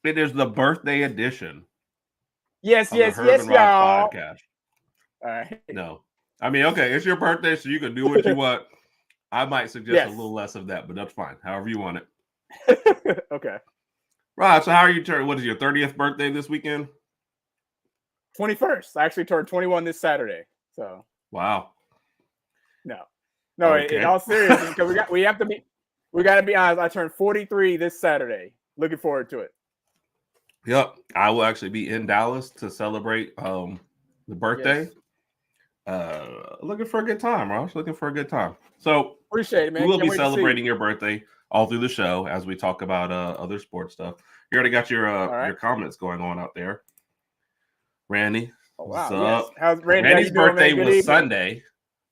It is the birthday edition Yes, of the yes, Herb and yes, Raj y'all. podcast. All right. No. I mean, okay, it's your birthday, so you can do what you want. I might suggest a Yes. little less of that, but that's fine. However you want it. Okay. Right. So how are you turning? What is your 30th birthday this weekend? 21st. I actually turned 21 this Saturday. So Wow. no. Okay. In all seriousness, because we got to be honest. I turned 43 this Saturday. Looking forward to it. Yep. I will actually be in Dallas to celebrate the birthday. Yes. Looking for a good time, Ross. Looking for a good time. So Appreciate it, man. we will Can't be wait to see celebrating you. your birthday all through the show as we talk about other sports stuff. You already got your right. comments going on out there. Randy, Oh, wow. what's Yes. up? How's Randy? Randy's how you doing, birthday man? Good was evening. Sunday.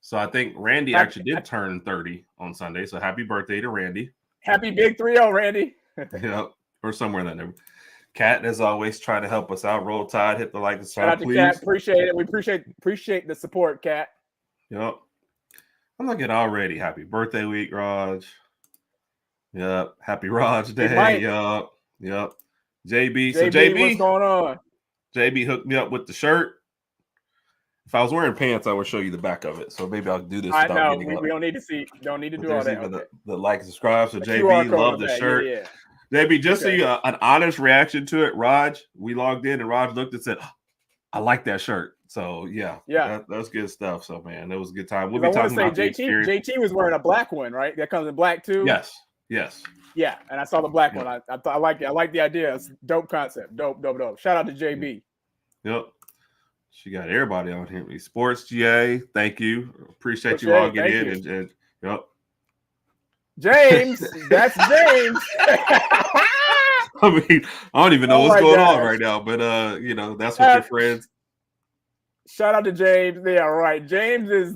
So I think Randy actually did turn 30 on Sunday. So happy birthday to Randy. Happy big 3-0, Randy. Yep. Or somewhere in that neighborhood. Kat, as always, trying to help us out. Roll Tide, hit the like and Shout out subscribe, to please. Kat. Appreciate it. We appreciate the support, Kat. Yep. I'm looking already. Happy birthday week, Rodg. Yep. Happy Rodg Day. Yep. Yep. JB. So JB, what's going on? JB hooked me up with the shirt. If I was wearing pants, I would show you the back of it. So maybe I'll do this without getting up. We don't need to see. Don't need to But do all that. Even okay. the like and subscribe. So the JB, love the shirt. Yeah. JB, just so you an honest reaction to it, Rodg, we logged in and Rodg looked and said, I like that shirt. So yeah, that's good stuff. So man, it was a good time. We'll be talking about the experience. JT was wearing a black one, right? That comes in black too. Yes. Yeah, and I saw the black one. I like it. I like the idea. It's a dope concept. Dope. Shout out to JB. Yep. She got everybody on here. Sports GA, thank you. Appreciate you logging in. And yep. James, that's James. I mean, I don't even know what's going on right now, but that's what your friends. Shout out to James. Yeah, right. James is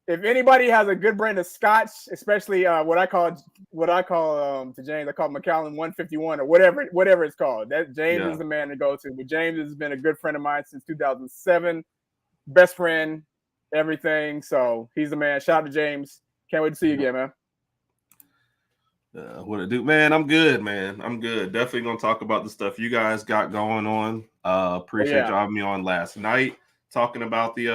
if anybody has a good brand of scotch, especially what I call to James, I call Macallan 151 or whatever it's called. That James is the man to go to. But James has been a good friend of mine since 2007. Best friend, everything. So he's the man. Shout out to James. Can't wait to see you again, man. What it do, man? I'm good, man. I'm good. Definitely gonna talk about the stuff you guys got going on. Appreciate you having me on last night, talking about the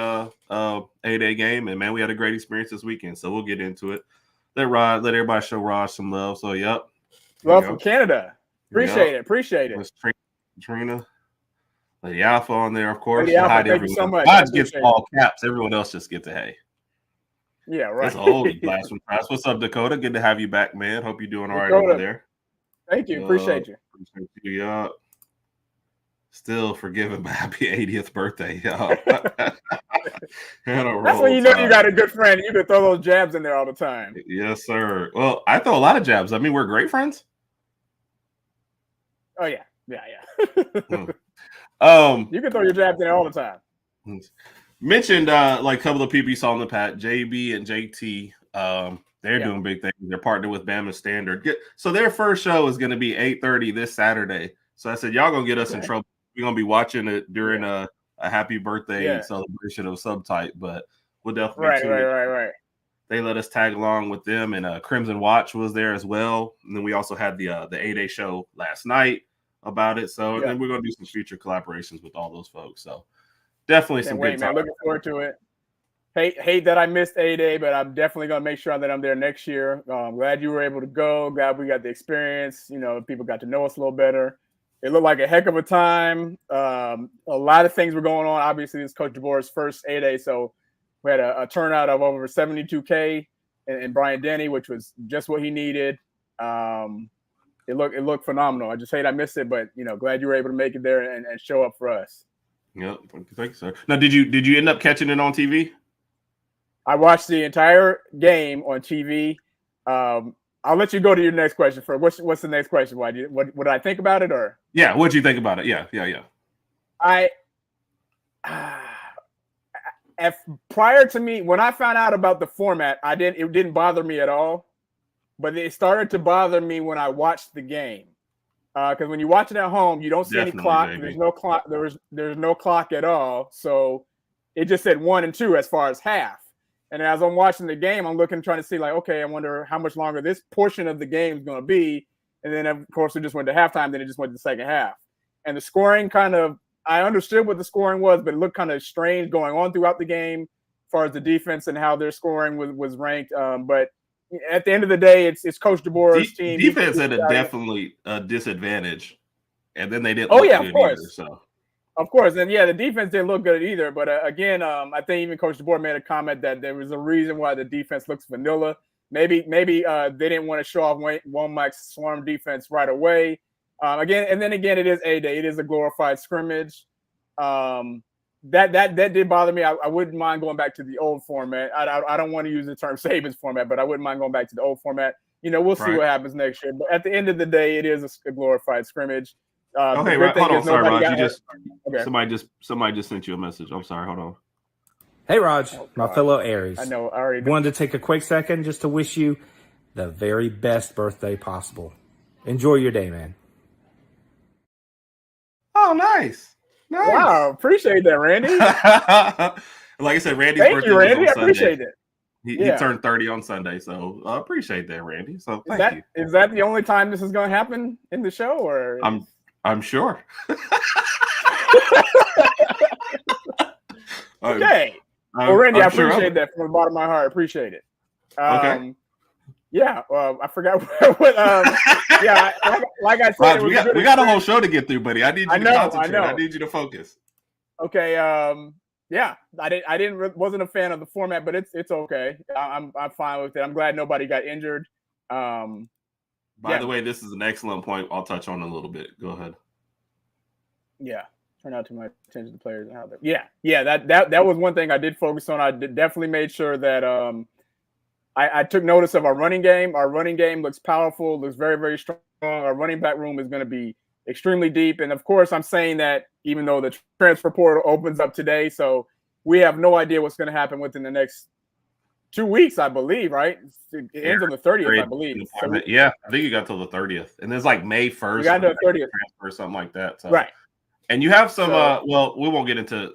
8A game, and man, we had a great experience this weekend. So we'll get into it. Let everybody show Raj some love. So yep, love from Canada. Appreciate it. Trina, Lady Alpha on there, of course. Lady Alpha, thank you so much. Raj gets all caps. Everyone else just gets a hey. Yeah, right. That's old blast from class. What's up, Dakota? Good to have you back, man. Hope you're doing all right over there. Thank you. Appreciate you. Appreciate you. Yeah. Still forgiving my happy 80th birthday, y'all. That's when you know you got a good friend. You can throw those jabs in there all the time. Yes, sir. Well, I throw a lot of jabs. I mean, we're great friends. Oh yeah. You can throw your jabs in there all the time. Mentioned like a couple of people you saw on the pat, JB and JT. They're doing big things. They're partnered with Bama Standard. So their first show is going to be 8:30 this Saturday. So I said, y'all gonna get us in trouble. We're gonna be watching it during a happy birthday celebration of some type, but we'll definitely right. They let us tag along with them, and Crimson Watch was there as well. And then we also had the 8A show last night about it. So and then we're gonna do some future collaborations with all those folks. So definitely some good time. Looking forward to it. Hate that I missed 8A, but I'm definitely going to make sure that I'm there next year. I'm glad you were able to go. Glad we got the experience. People got to know us a little better. It looked like a heck of a time. A lot of things were going on. Obviously, this is Coach DeBoer's first 8A, so we had a turnout of over 72K in Bryant Denny, which was just what he needed. It looked phenomenal. I just hate I missed it, but glad you were able to make it there and show up for us. Yep, thank you, sir. Now, did you end up catching it on TV? I watched the entire game on TV. I'll let you go to your next question first. What's the next question? What did I think about it, or? Yeah, what did you think about it? Yeah. Prior to me, when I found out about the format, it didn't bother me at all, but it started to bother me when I watched the game. Because when you watch it at home, you don't see any clock. There's no clock. There's no clock at all. So it just said 1 and 2 as far as half. And as I'm watching the game, I'm trying to see like, okay, I wonder how much longer this portion of the game is going to be. And then, of course, we just went to halftime. Then it just went to the second half. And the scoring I understood what the scoring was, but it looked kind of strange going on throughout the game as far as the defense and how their scoring was ranked. But at the end of the day, it's Coach DeBoer's team. Defense at definitely a disadvantage. And then they didn't look good either. So. Of course. And, the defense didn't look good either. But, again, I think even Coach DeBoer made a comment that there was a reason why the defense looks vanilla. Maybe they didn't want to show off Womack's swarm defense right away. Again, it is A-Day. It is a glorified scrimmage. That did bother me. I wouldn't mind going back to the old format. I don't want to use the term Saban's format, but I wouldn't mind going back to the old format. We'll see what happens next year. But at the end of the day, it is a glorified scrimmage. Okay, hold on. Sorry, Rod. Somebody just sent you a message. I'm sorry. Hold on. Hey, Rodg, my fellow Aries. I know. I already wanted to take a quick second just to wish you the very best birthday possible. Enjoy your day, man. Oh, nice. Wow, appreciate that, Randy. Like I said, Randy's birthday was on Sunday. I appreciate it. He turned 30 on Sunday, so I appreciate that, Randy. So thank you. Is that the only time this is going to happen in the show, or I'm sure. Okay. Well, Randy, I appreciate that from the bottom of my heart. Appreciate it. Okay. Yeah. I forgot what. Yeah. Like I said, Rod, we got a whole show to get through, buddy. I need you to concentrate. I need you to focus. Okay. Yeah. Wasn't a fan of the format, but it's okay. I'm fine with it. I'm glad nobody got injured. By the way, this is an excellent point. I'll touch on in a little bit. Go ahead. Yeah. Turn out to my attention to players and how they. Yeah. That was one thing I did focus on. I definitely made sure that I took notice of our running game. Our running game looks powerful, looks very, very strong. Our running back room is going to be extremely deep. And, of course, I'm saying that even though the transfer portal opens up today, so we have no idea what's going to happen within the next 2 weeks, I believe, right? It ends on the 30th, I believe. Yeah, I think you got till the 30th. And there's like May 1st. We got to the 30th. Or something like that. So. Right. And you have some, well, we won't get into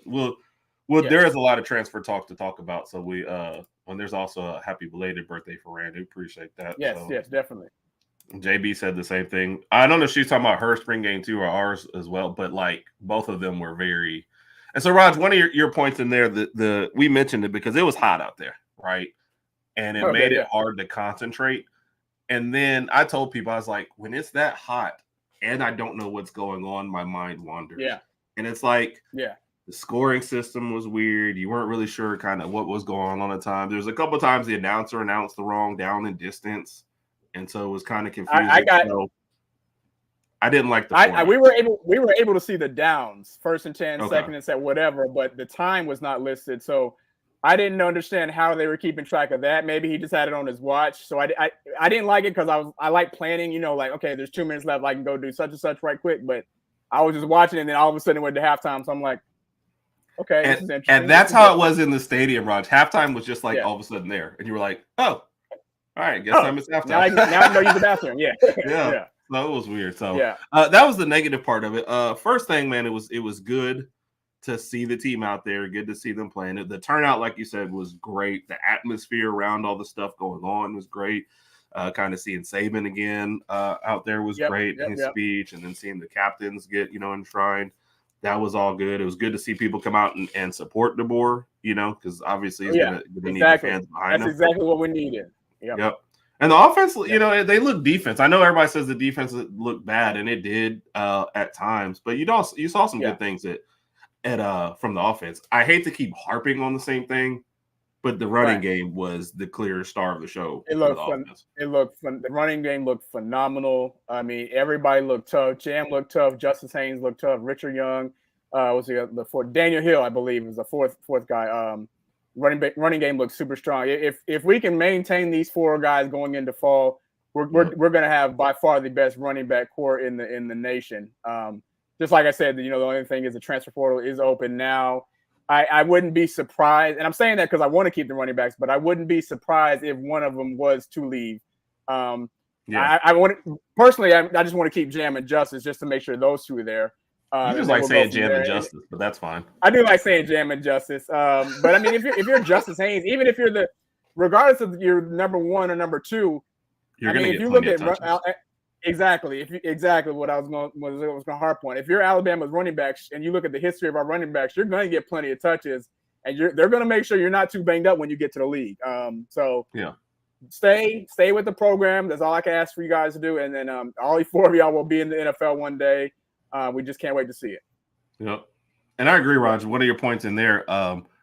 there is a lot of transfer talk to talk about. So and there's also a happy belated birthday for Randy. Appreciate that. Yes, definitely. JB said the same thing. I don't know if she's talking about her spring game too or ours as well, but like both of them were very. And so, Rodg, one of your points in there, we mentioned it because it was hot out there, right? And it made it hard to concentrate. And then I told people, I was like, when it's that hot and I don't know what's going on, my mind wanders. Yeah. And it's like, the scoring system was weird. You weren't really sure kind of what was going on at the time. There's a couple of times the announcer announced the wrong down and distance. And so it was kind of confusing. I didn't like the we were able to see the downs, 1st and 10, 2nd and 7, whatever, but the time was not listed. So I didn't understand how they were keeping track of that. Maybe he just had it on his watch. So I didn't like it because I like planning, like, okay, there's 2 minutes left. I can go do such and such right quick. But I was just watching it, and then all of a sudden it went to halftime. So I'm like, okay, this is interesting. And that's how it was in the stadium, Rodg. Halftime was just like all of a sudden there. And you were like, oh, all right, guess time it's halftime. Now I know use the bathroom. Yeah. Yeah. So it was weird. So that was the negative part of it. First thing, man, it was good to see the team out there. Good to see them playing. The turnout, like you said, was great. The atmosphere around all the stuff going on was great. Kind of seeing Saban again out there was great in his speech, and then seeing the captains get enshrined. That was all good. It was good to see people come out and support DeBoer, because obviously he's going to need the fans behind him. That's exactly what we needed. Yep. And the offense, they look defense. I know everybody says the defense looked bad, and it did at times, but you saw some good things from the offense. I hate to keep harping on the same thing, but the running game was the clear star of the show. It looked fun. The running game looked phenomenal. I mean, everybody looked tough. Jam looked tough. Justice Haynes looked tough. Richard Young was the fourth. Daniel Hill, I believe, was the fourth guy. Running game looks super strong. If we can maintain these 4 guys going into fall, we're going to have by far the best running back core in the nation. Just like I said, the only thing is the transfer portal is open now. I wouldn't be surprised, and I'm saying that because I want to keep the running backs, but I wouldn't be surprised if one of them was to leave. I want personally. I just want to keep Jam and Justice just to make sure those 2 are there. You just like saying Jam and Justice, but that's fine. I do like saying Jam and Justice. But I mean, if you're Justice Haynes, even if you're regardless of your number 1 or number 2, if you look at exactly. Exactly what I was going to harp on. If you're Alabama's running backs and you look at the history of our running backs, you're going to get plenty of touches, and they're going to make sure you're not too banged up when you get to the league. So yeah, stay with the program. That's all I can ask for you guys to do, and then all 4 of y'all will be in the NFL one day. We just can't wait to see it. Yep. And I agree, Roger. One of your points in there,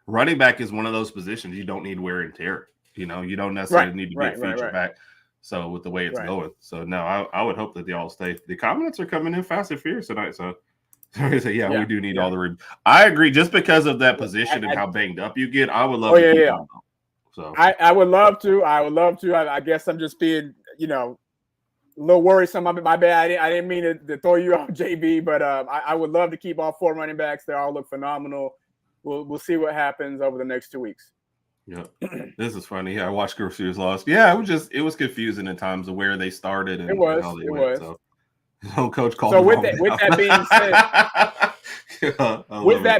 running back is one of those positions you don't need wear and tear. You don't necessarily need to be a feature back. So with the way it's going, so no, I would hope that they all stay. The comments are coming in fast and furious tonight. So we do need all the. I agree, just because of that position and how banged up you get. I would love to keep on. So I would love to. I guess I'm just being, a little worrisome. My bad. I didn't mean to throw you off, JB, but I would love to keep all 4 running backs. They all look phenomenal. We'll see what happens over the next 2 weeks. Yeah, this is funny. I watched Girl Series lost. Yeah, it was confusing at times of where they started and how they went. So, coach called. So with that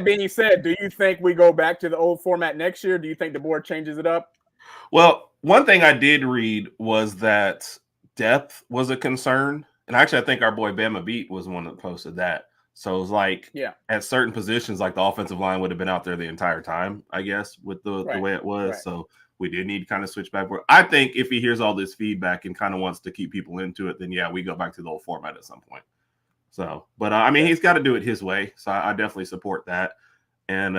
being said, do you think we go back to the old format next year? Do you think the board changes it up? Well, one thing I did read was that depth was a concern, and actually, I think our boy Bama Beat was one that posted that. So it was like, at certain positions, like the offensive line would have been out there the entire time, I guess, with the way it was. Right. So we did need to kind of switch back. I think if he hears all this feedback and kind of wants to keep people into it, then we go back to the old format at some point. So, but he's got to do it his way. So I definitely support that. And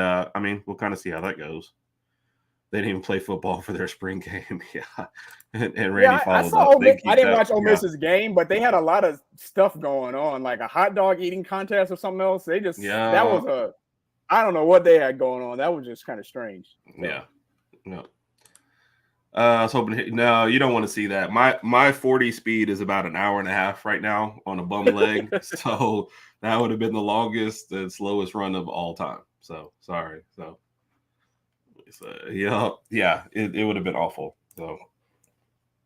we'll kind of see how that goes. They didn't even play football for their spring game. And Randy followed up. I didn't watch Ole Miss's game, but they had a lot of stuff going on, like a hot dog eating contest or something else. They just that was I don't know what they had going on. That was just kind of strange. So. Yeah. No. I was hoping. No, you don't want to see that. My 40 speed is about an hour and a half right now on a bum leg. So that would have been the longest and slowest run of all time. So sorry. So it would have been awful. So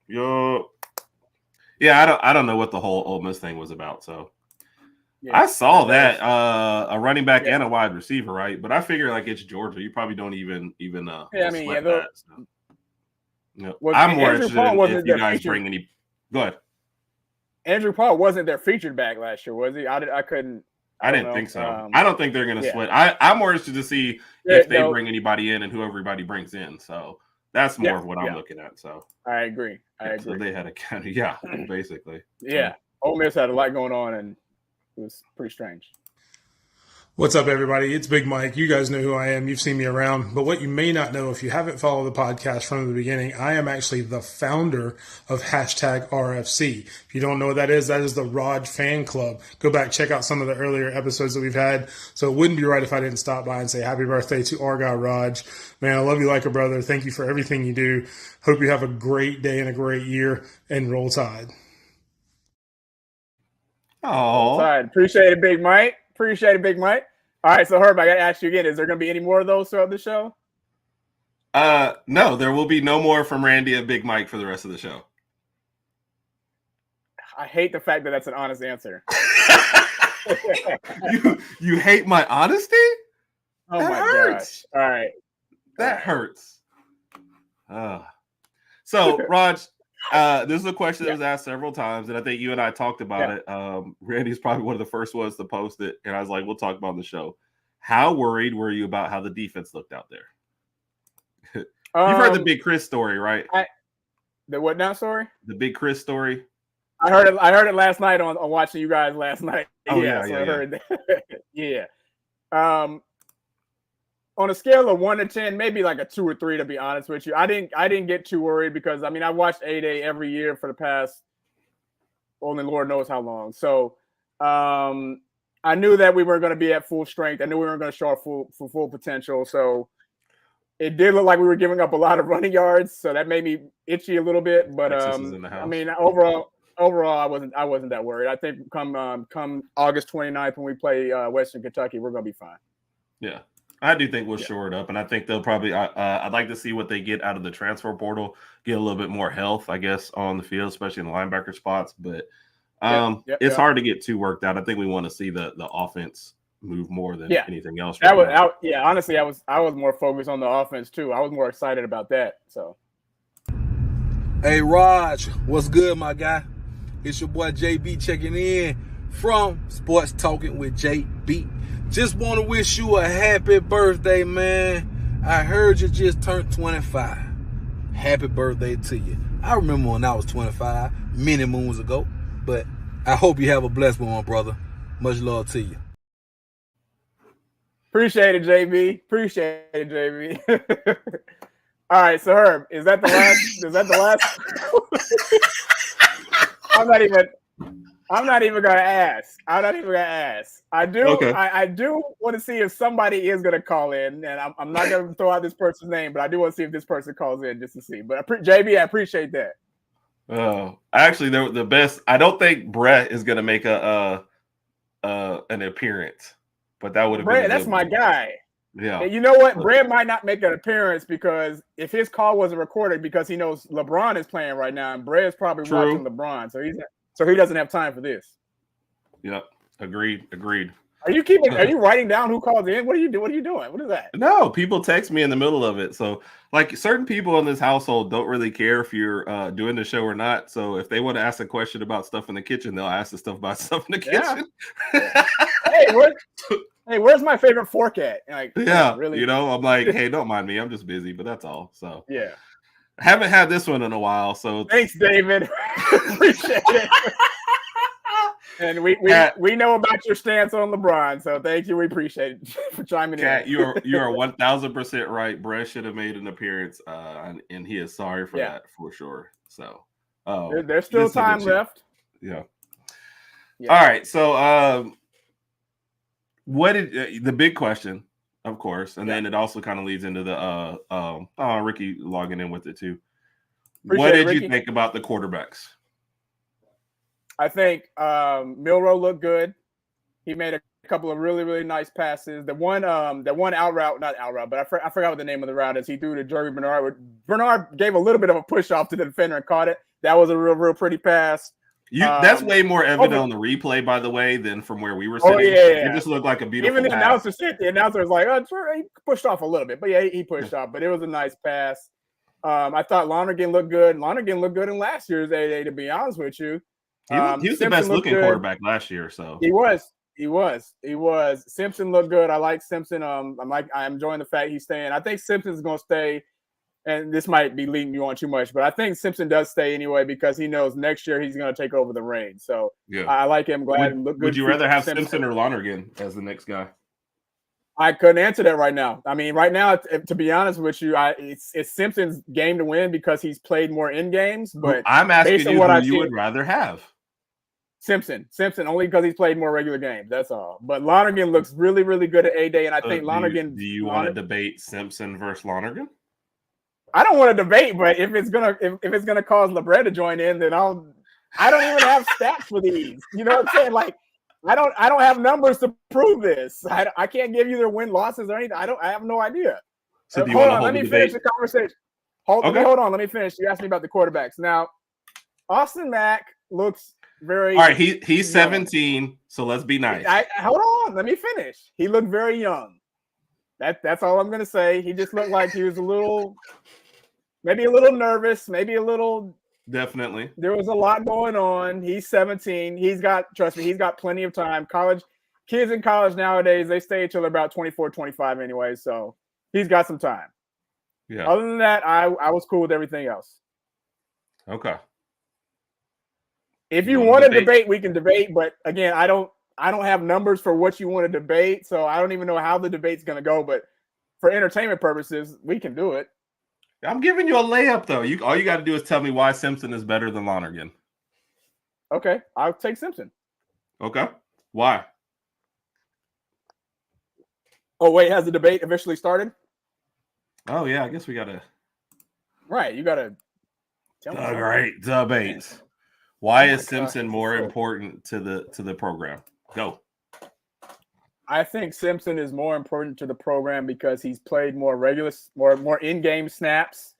I don't know what the whole Ole Miss thing was about. So I saw that a running back and a wide receiver, right? But I figure like it's Georgia. You probably don't even that. So. No, I'm more interested if you guys bring any. Go ahead. Andrew Paul wasn't their featured back last year, was he? I didn't think so. I don't think they're going to split. I'm more interested to see if they bring anybody in and who everybody brings in. So that's more of what I'm looking at. So I agree. So they had a kind of basically. Yeah, Ole Miss had a lot going on, and it was pretty strange. What's up, everybody? It's Big Mike. You guys know who I am. You've seen me around. But what you may not know, if you haven't followed the podcast from the beginning, I am actually the founder of #RFC. If you don't know what that is the Rodg fan club. Go back, check out some of the earlier episodes that we've had. So it wouldn't be right if I didn't stop by and say happy birthday to our guy, Rodg. Man, I love you like a brother. Thank you for everything you do. Hope you have a great day and a great year, and roll Tide. Oh, appreciate it, Big Mike. All right, so Herb, I got to ask you again, is there going to be any more of those throughout the show? No, there will be no more from Randy and Big Mike for the rest of the show. I hate the fact that that's an honest answer. You hate my honesty? Oh, that hurts. Gosh. All right. That hurts. So, Rodg, this is a question that was asked several times, and I think you and I talked about it. Randy's probably one of the first ones to post it, and I was like, we'll talk about it on the show. How worried were you about how the defense looked out there? You've heard the Big Chris story, right? The what now story? The Big Chris story. I heard it last night on watching you guys last night. Oh, I heard that. On a scale of 1 to 10, maybe like a 2 or 3, to be honest with you. I didn't get too worried because I watched A-Day every year for the past only Lord knows how long. So I knew that we weren't going to be at full strength. I knew we weren't going to show our full potential. So it did look like we were giving up a lot of running yards. So that made me itchy a little bit. But overall, I wasn't that worried. I think come August 29th when we play Western Kentucky, we're going to be fine. Yeah. I do think we'll shore it up, and I think they'll probably I'd like to see what they get out of the transfer portal, get a little bit more health, I guess, on the field, especially in the linebacker spots. But it's hard to get too worked out. I think we want to see the offense move more than anything else. Honestly, I was more focused on the offense too. I was more excited about that. So, hey, Rodg, what's good, my guy? It's your boy JB checking in from Sports Talking with JB. Just want to wish you a happy birthday, man. I heard you just turned 25. Happy birthday to you. I remember when I was 25, many moons ago, but I hope you have a blessed one, brother. Much love to you. Appreciate it, JB. Appreciate it, JB. All right, so Herb, is that the last? Is that the last? I'm not even gonna ask. I do want to see if somebody is gonna call in, and I'm not gonna throw out this person's name, but I do want to see if this person calls in just to see. But JB, I appreciate that. Oh, actually, the best. I don't think Brett is gonna make an appearance, but that would have been. That's my guy. Yeah. And you know what? Brett might not make an appearance because if his call wasn't recorded, because he knows LeBron is playing right now, and Brett's probably watching LeBron, so he doesn't have time for this. Yep. Agreed. Are you writing down who calls in? What are you doing? What is that? No, people text me in the middle of it. So, like, certain people in this household don't really care if you're doing the show or not. So, if they want to ask a question about stuff in the kitchen, they'll ask the stuff about stuff in the kitchen. Hey, where's my favorite fork at? Like, yeah, really? You know, I'm like, hey, don't mind me. I'm just busy, but that's all. So, yeah. I haven't had this one in a while. So, thanks, David. Appreciate it. And we know about your stance on LeBron, so thank you. We appreciate it for chiming Kat, in. you are 1,000% right. Brett should have made an appearance, and he is sorry for that for sure. So, there's still time left. Yeah. All right. So, what did the big question, of course, and then it also kind of leads into the Ricky logging in with it too. What did you think about the quarterbacks? I think Milroe looked good. He made a couple of really, really nice passes. The one out route, not out route, but I forgot what the name of the route is. He threw to Jerry Bernard. Bernard gave a little bit of a push off to the defender and caught it. That was a real pretty pass. That's way more evident on the replay, by the way, than from where we were sitting. It just looked like a beautiful Even the pass. announcer was like, he pushed off a little bit. But yeah, he pushed off. But it was a nice pass. I thought Lonergan looked good. Lonergan looked good in last year's 8A, to be honest with you. He was the best looking quarterback last year. So he was. Simpson looked good. I like Simpson. I'm enjoying the fact he's staying. I think Simpson's going to stay. And this might be leading you on too much, but I think Simpson does stay anyway because he knows next year he's going to take over the reins. So I like him. Glad and look good. Would you rather have Simpson or Lonergan as the next guy? I couldn't answer that right now. I mean, right now, to be honest with you, it's Simpson's game to win because he's played more in games. But I'm asking you who you would rather have. Simpson only because he's played more regular games. That's all. But Lonergan looks really, really good at A-Day, and I think Lonergan. Do you want to debate Simpson versus Lonergan? I don't want to debate, but if it's gonna cause LeBron to join in, then I don't even have stats for these. You know what I'm saying? Like I don't have numbers to prove this. I can't give you their win losses or anything. I have no idea. So do you hold on, let me finish the conversation. Hold on, let me finish. You asked me about the quarterbacks. Now, Austin Mack looks very. All right, he's 17, so let's be nice. Hold on, let me finish. He looked very young. That's all I'm gonna say. He just looked like he was maybe a little nervous, maybe a little. Definitely. There was a lot going on. He's 17. Trust me, he's got plenty of time. Kids in college nowadays, they stay until they're about 24, 25 anyway. So he's got some time. Yeah. Other than that, I was cool with everything else. Okay. If you want to debate, we can debate. But again, I don't have numbers for what you want to debate, so I don't even know how the debate's going to go. But for entertainment purposes, we can do it. I'm giving you a layup, though. All you got to do is tell me why Simpson is better than Lonergan. Okay, I'll take Simpson. Okay, why? Oh wait, has the debate officially started? Oh yeah, I guess we gotta. Right, you gotta. Tell me. All right, debates. Why is Simpson more important to the program? Go. I think Simpson is more important to the program because he's played more in-game snaps.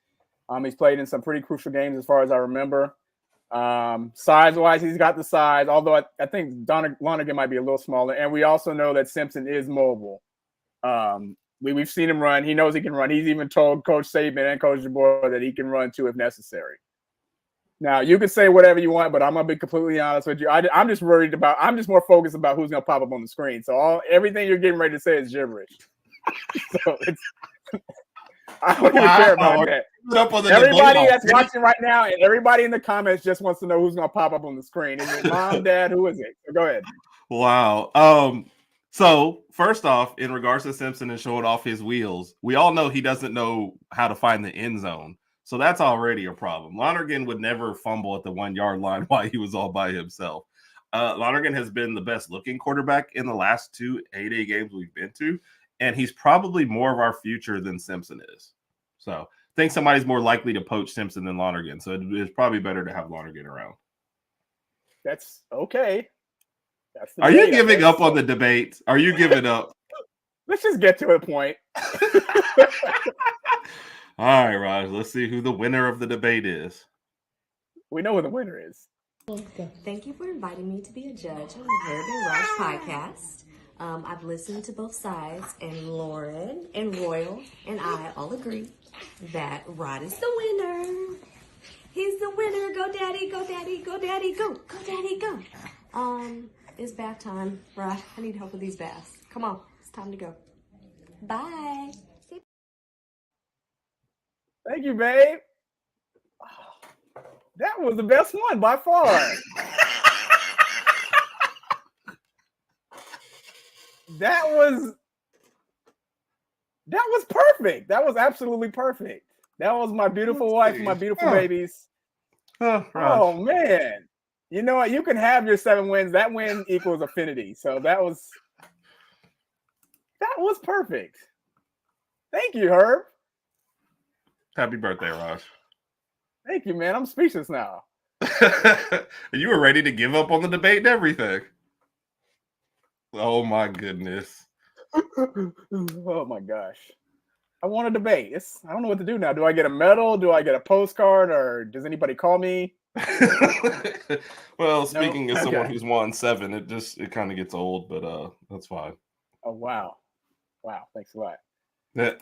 He's played in some pretty crucial games as far as I remember. Size-wise, he's got the size, although I think Lonergan might be a little smaller. And we also know that Simpson is mobile. We've seen him run. He knows he can run. He's even told Coach Saban and Coach DeBoer that he can run too if necessary. Now you can say whatever you want, but I'm gonna be completely honest with you. I'm just worried about. I'm just more focused about who's gonna pop up on the screen. So everything you're getting ready to say is gibberish. So it's. I don't even care about that. Everybody that's watching right now and everybody in the comments just wants to know who's gonna pop up on the screen. Is it mom, dad? Who is it? So go ahead. Wow. So first off, in regards to Simpson and showing off his wheels, we all know he doesn't know how to find the end zone. So that's already a problem. Lonergan would never fumble at the 1 yard line while he was all by himself. Lonergan has been the best looking quarterback in the last 2 8A games we've been to, and he's probably more of our future than Simpson is. So I think somebody's more likely to poach Simpson than Lonergan. So it's probably better to have Lonergan around. That's okay. Are you giving up on the debate? Are you giving up? Let's just get to a point. All right, Raj, let's see who the winner of the debate is. We know who the winner is. Thank you for inviting me to be a judge on the Herb and Rodg podcast. I've listened to both sides, and Lauren and Royal and I all agree that Rod is the winner. He's the winner. Go, Daddy, go, Daddy, go, Daddy, go. Go, Daddy, go. It's bath time, Rod. I need help with these baths. Come on, it's time to go. Bye. Thank you, babe. That was the best one by far. That was perfect. That was absolutely perfect. That was my beautiful wife, my beautiful babies. Oh man. You know what? You can have your 7 wins. That win equals affinity. So that was perfect. Thank you, Herb. Happy birthday, Raj. Thank you, man. I'm speechless now. You were ready to give up on the debate and everything. Oh my goodness. Oh my gosh. I want a debate. I don't know what to do now. Do I get a medal? Do I get a postcard? Or does anybody call me? Well, speaking as someone who's won 7, it kind of gets old, but that's fine. Oh wow. Thanks a lot. Yeah.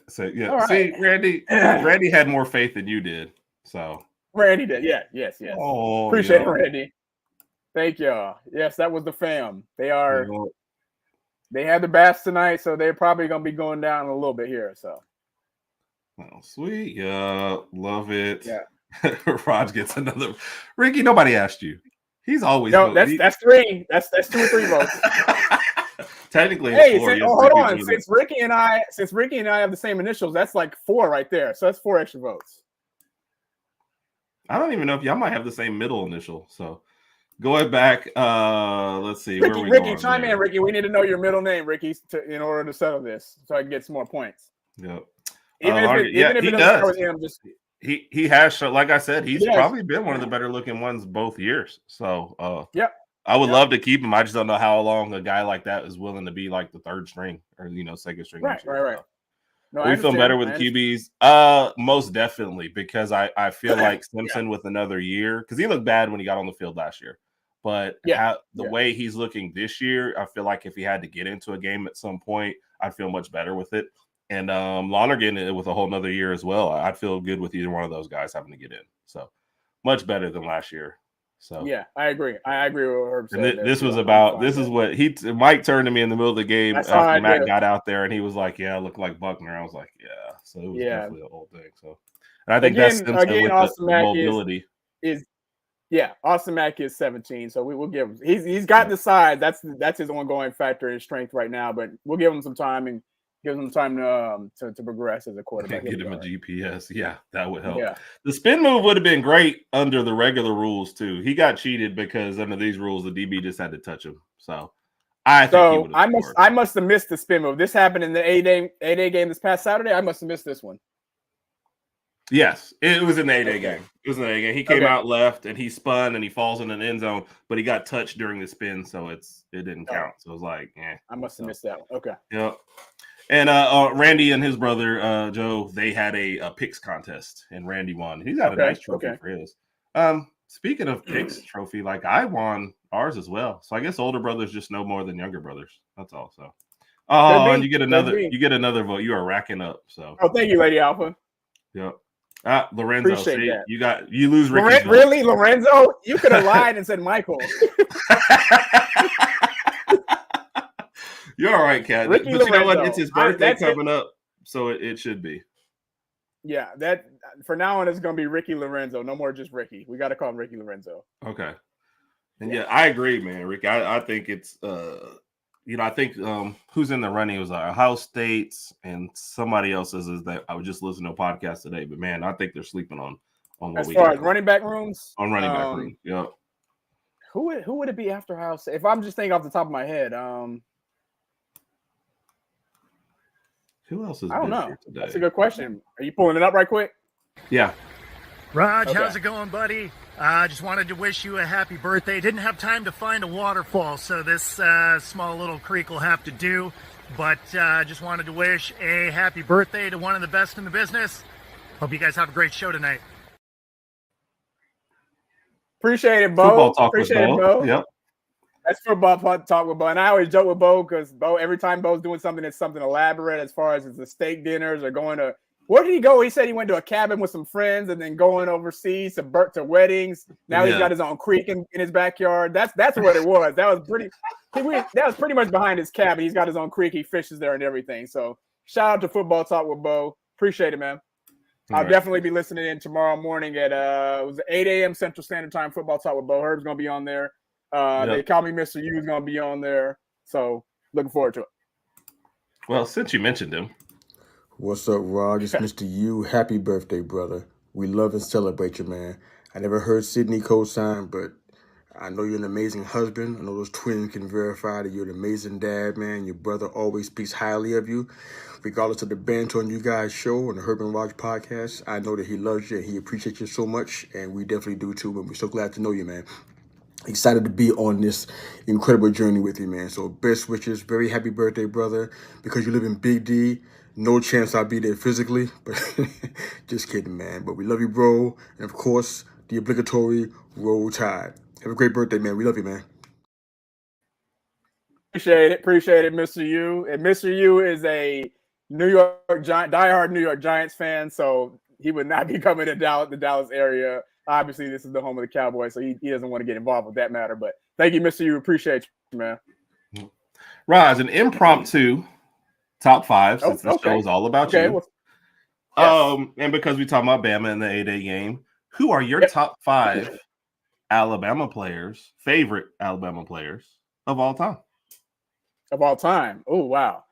Right. See, Randy had more faith than you did. So Randy did. Yeah. Yes. Oh, appreciate it, Randy. Thank y'all. Yes, that was the fam. They are. They had the bats tonight, so they're probably gonna be going down a little bit here. So. Oh, sweet. Yeah, love it. Yeah. Rodg gets another. Ricky, nobody asked you. He's always that's 3. That's 2 or 3 votes. Technically, hey, hold on. Since Ricky and I have the same initials, that's like 4 right there. So that's 4 extra votes. I don't even know if y'all might have the same middle initial. So going back, let's see. Ricky, chime in, Ricky. We need to know your middle name, Ricky, in order to settle this, so I can get some more points. Yep. Even if it doesn't start with him, just. He has, like I said, he's probably been one of the better looking ones both years. So I would love to keep him. I just don't know how long a guy like that is willing to be like the 3rd string or second string. Right. No, we feel better with QBs. Most definitely, because I feel like Simpson with another year, because he looked bad when he got on the field last year. But the way he's looking this year, I feel like if he had to get into a game at some point, I'd feel much better with it. And Lonergan with a whole nother year as well. I'd feel good with either one of those guys having to get in. So much better than last year. So yeah, I agree. I agree with what Herb said. And this is what Mike turned to me in the middle of the game after Matt got out there, and he was like, "Yeah, I look like Buckner." I was like, "Yeah." So it was definitely a whole thing. So, and I think that's with Austin the mobility. Austin Mack is 17, so we will give him. He's got the size. That's his ongoing factor, his strength right now. But we'll give him some time and give him time to progress as a quarterback. Get him a GPS. Yeah, that would help. Yeah. The spin move would have been great under the regular rules too. He got cheated because under these rules, the DB just had to touch him. So I must have missed the spin move. This happened in the 8A game this past Saturday. I must have missed this one. Yes, it was in the 8A game. It was in the 8A game. He came out left and he spun and he falls in an end zone, but he got touched during the spin, so it didn't count. So it was like, I must have missed that one. Okay. Yep. And Randy and his brother Joe, they had a picks contest, and Randy won. He's got a nice trophy for his. Speaking of picks trophy, like I won ours as well. So I guess older brothers just know more than younger brothers. That's all. So, and you get another vote. You are racking up. So, thank you, Lady Alpha. Yep. Lorenzo. Appreciate See, that. you lose Ricky. Really, Lorenzo? You could have lied and said Michael. You're all right, Cat. Ricky But you know what? Lorenzo. It's his birthday That's it. coming up, so it should be. Yeah, that for now on it's gonna be Ricky Lorenzo. No more just Ricky. We got to call him Ricky Lorenzo. Okay. And yeah, I agree, man, Rick. I think it's I think who's in the running was Ohio State's and somebody else's is that I was just listening to a podcast today, but man, I think they're sleeping on what as we far got as running back rooms. on running back room. Yep. Who would it be after Ohio State? If I'm just thinking off the top of my head, Who else is I don't been know. here today? That's a good question. Are you pulling it up right quick? Yeah. Rodg, Okay. how's it going, buddy? I just wanted to wish you a happy birthday. Didn't have time to find a waterfall, so this small little creek will have to do. But just wanted to wish a happy birthday to one of the best in the business. Hope you guys have a great show tonight. Appreciate it, Bo. Football talk with Appreciate it, Bo. Bo. Yep. That's football talk with Bo. And I always joke with Bo because Bo, every time Bo's doing something that's something elaborate as far as the steak dinners or going to where did he go? He said he went to a cabin with some friends and then going overseas to weddings. Now he's got his own creek in his backyard. That's what it was. That was pretty much behind his cabin. He's got his own creek. He fishes there and everything. So shout out to Football Talk with Bo. Appreciate it, man. I'll definitely be listening in tomorrow morning at it was 8 a.m. Central Standard Time. Football Talk with Bo. Herb's gonna be on there. They call me Mr. U is gonna be on there. So looking forward to it. Well, since you mentioned him. What's up, Rod? It's Mr. U. Happy birthday, brother. We love and celebrate you, man. I never heard Sydney co-sign, but I know you're an amazing husband. I know those twins can verify that you're an amazing dad, man. Your brother always speaks highly of you. Regardless of the banter on you guys' show on the Herb and Rodg podcast, I know that he loves you and he appreciates you so much, and we definitely do too, and we're so glad to know you, man. Excited to be on this incredible journey with you, man. So best wishes. Very happy birthday, brother. Because you live in Big D, no chance I'll be there physically, but just kidding, man. But we love you, bro. And of course, the obligatory Roll Tide. Have a great birthday, man. We love you, man. Appreciate it, Mr. U. And Mr. U is a New York Giant, diehard New York Giants fan, so he would not be coming to the Dallas area. Obviously, this is the home of the Cowboys, so he doesn't want to get involved with that matter. But thank you, Mr. U. Appreciate you, man. Rise, an impromptu top five, since this show is all about you. Well, yes. And because we talk about Bama in the 8-day game, who are your top five Alabama players, favorite Alabama players of all time? Of all time? Oh, wow.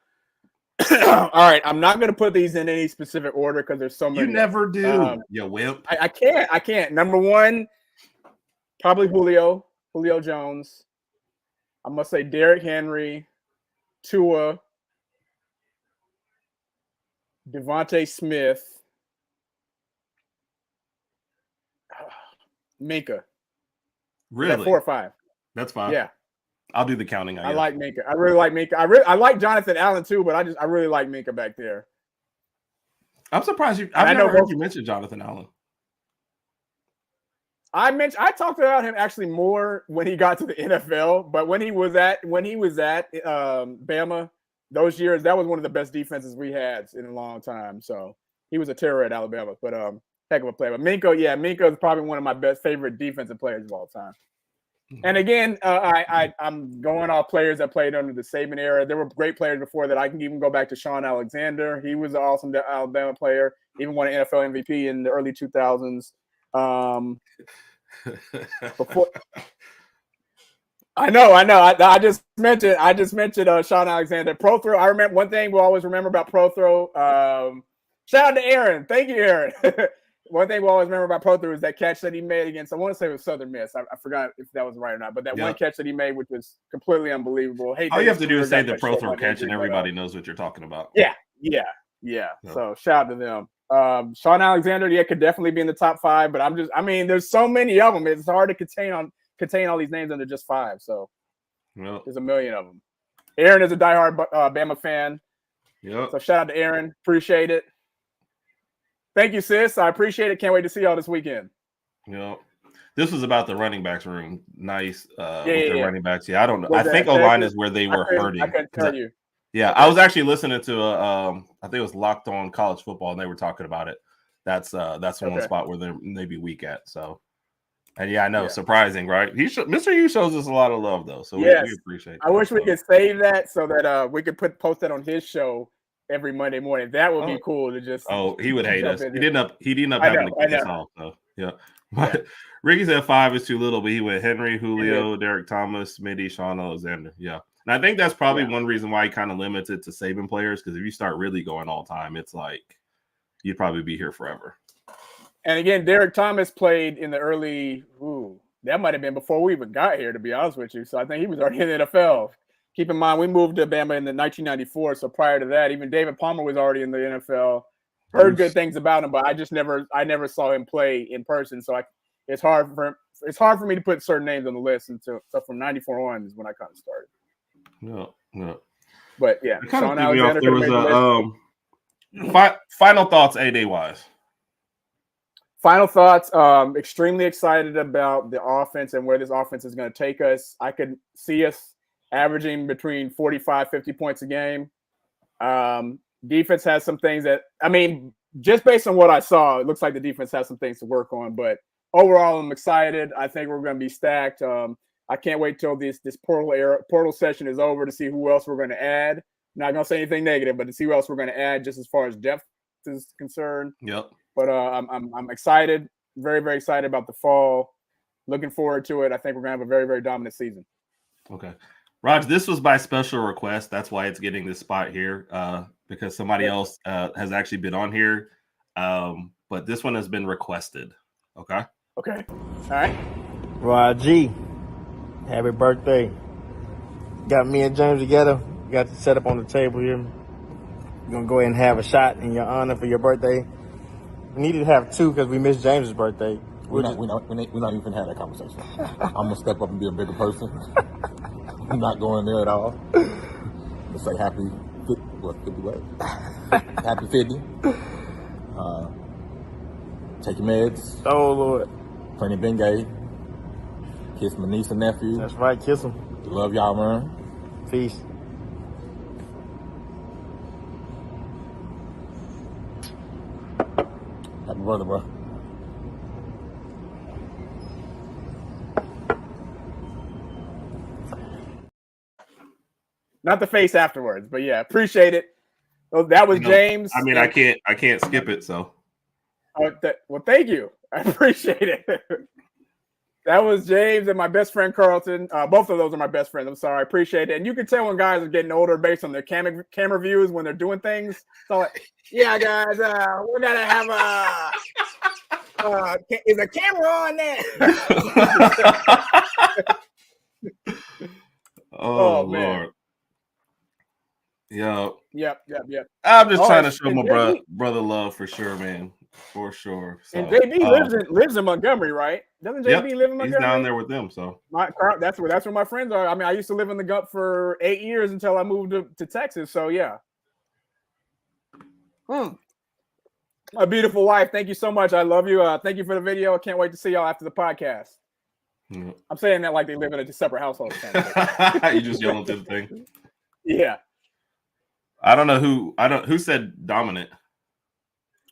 All right, I'm not going to put these in any specific order because there's so many. You never do, you wimp. I can't. Number one, probably Julio Jones. I must say Derrick Henry, Tua, Devontae Smith, Minka. Really? 4 or 5. That's fine. Yeah. I'll do the counting. I like Minka. I really like Minka. I like Jonathan Allen too, but I really like Minka back there. I'm surprised I've never heard you mention Jonathan Allen. I talked about him actually more when he got to the NFL, but when he was at Bama those years, that was one of the best defenses we had in a long time. So he was a terror at Alabama, but heck of a player. But Minka is probably one of my favorite defensive players of all time. And again, I'm going off players that played under the Saban era. There were great players before that. I can even go back to Sean Alexander. He was an awesome Alabama player, even won an NFL MVP in the early 2000s. Before, I know. I just mentioned Sean Alexander. Pro throw. I remember one thing we'll always remember about pro throw. Shout out to Aaron. Thank you, Aaron. One thing we always remember about pro throw is that catch that he made against, I want to say it was Southern Miss. I forgot if that was right or not, but that one catch that he made, which was completely unbelievable. All you have to do is say the pro throw catch, and everybody knows what you're talking about. Yeah. So shout out to them. Sean Alexander, could definitely be in the top 5, but there's so many of them. It's hard to contain all these names under just 5. So there's a million of them. Aaron is a diehard Bama fan. Yep. So shout out to Aaron. Appreciate it. Thank you, sis. I appreciate it. Can't wait to see y'all this weekend. This was about the running backs room. Nice with the running backs. Yeah, I don't know. I think O-line is where they were hurting. I couldn't tell you. Yeah, I was actually listening to I think it was Locked On College Football, and they were talking about it. That's one Okay. spot where they be weak at. So, and yeah, I know, Yeah. surprising, right? Mr. U shows us a lot of love though, so Yes. we appreciate. I wish we could save that so that we could post that on his show every Monday morning. That would be cool to just. Oh, he would hate us. He didn't up I having know, to kick us off. So yeah. But Ricky said 5 is too little, but he went Henry, Julio, Derek Thomas, Smitty, Sean Alexander. Yeah. And I think that's probably one reason why he kind of limited to saving players, because if you start really going all time, it's like you'd probably be here forever. And again, Derek Thomas played in the early. That might have been before we even got here, to be honest with you. So I think he was already in the NFL. Keep in mind, we moved to Bama in the 1994. So prior to that, even David Palmer was already in the NFL. Heard good things about him, but I never saw him play in person. So it's hard for me to put certain names on the list. And so from 94 on is when I kind of started. No. But yeah, Sean Alexander. There was final thoughts, A-Day wise. Final thoughts. Extremely excited about the offense and where this offense is going to take us. I could see us averaging between 45, 50 points a game. Defense has some things that, just based on what I saw, it looks like the defense has some things to work on. But overall, I'm excited. I think we're going to be stacked. I can't wait till this portal session is over to see who else we're going to add. Not going to say anything negative, but to see who else we're going to add just as far as depth is concerned. Yep. But I'm excited, very, very excited about the fall. Looking forward to it. I think we're going to have a very, very dominant season. Okay. Rodg, this was by special request. That's why it's getting this spot here, because somebody else has actually been on here. But this one has been requested. Okay? Okay. All right. Rodg, happy birthday. Got me and James together. Got you set up on the table here. We're going to go ahead and have a shot in your honor for your birthday. We needed to have 2 because we missed James's birthday. We're not even going to have that conversation. I'm going to step up and be a bigger person. I'm not going there at all. Let's say happy 50 what? Happy 50. Take your meds. Oh, Lord. Plenty of Bengay. Kiss my niece and nephew. That's right. Kiss them. Love y'all, man. Peace. Happy birthday, bro. Not the face afterwards, but yeah, appreciate it. Well, that was James. I can't skip it. So, well, thank you. I appreciate it. That was James and my best friend Carlton. Both of those are my best friends. I'm sorry, I appreciate it. And you can tell when guys are getting older based on their camera views when they're doing things. So, like, yeah, guys, we're gonna have is a camera on there? oh man. Lord. Yep. I'm just trying to show my brother love for sure, man. For sure. So, and JB lives in Montgomery, right? Doesn't JB live in Montgomery? He's down there with them. So that's where my friends are. I used to live in the Gulf for 8 years until I moved to Texas. So yeah. My beautiful wife, thank you so much. I love you. Thank you for the video. I can't wait to see y'all after the podcast. I'm saying that like they live in a separate household. You just yelling through the thing. Yeah. I don't know who said dominant.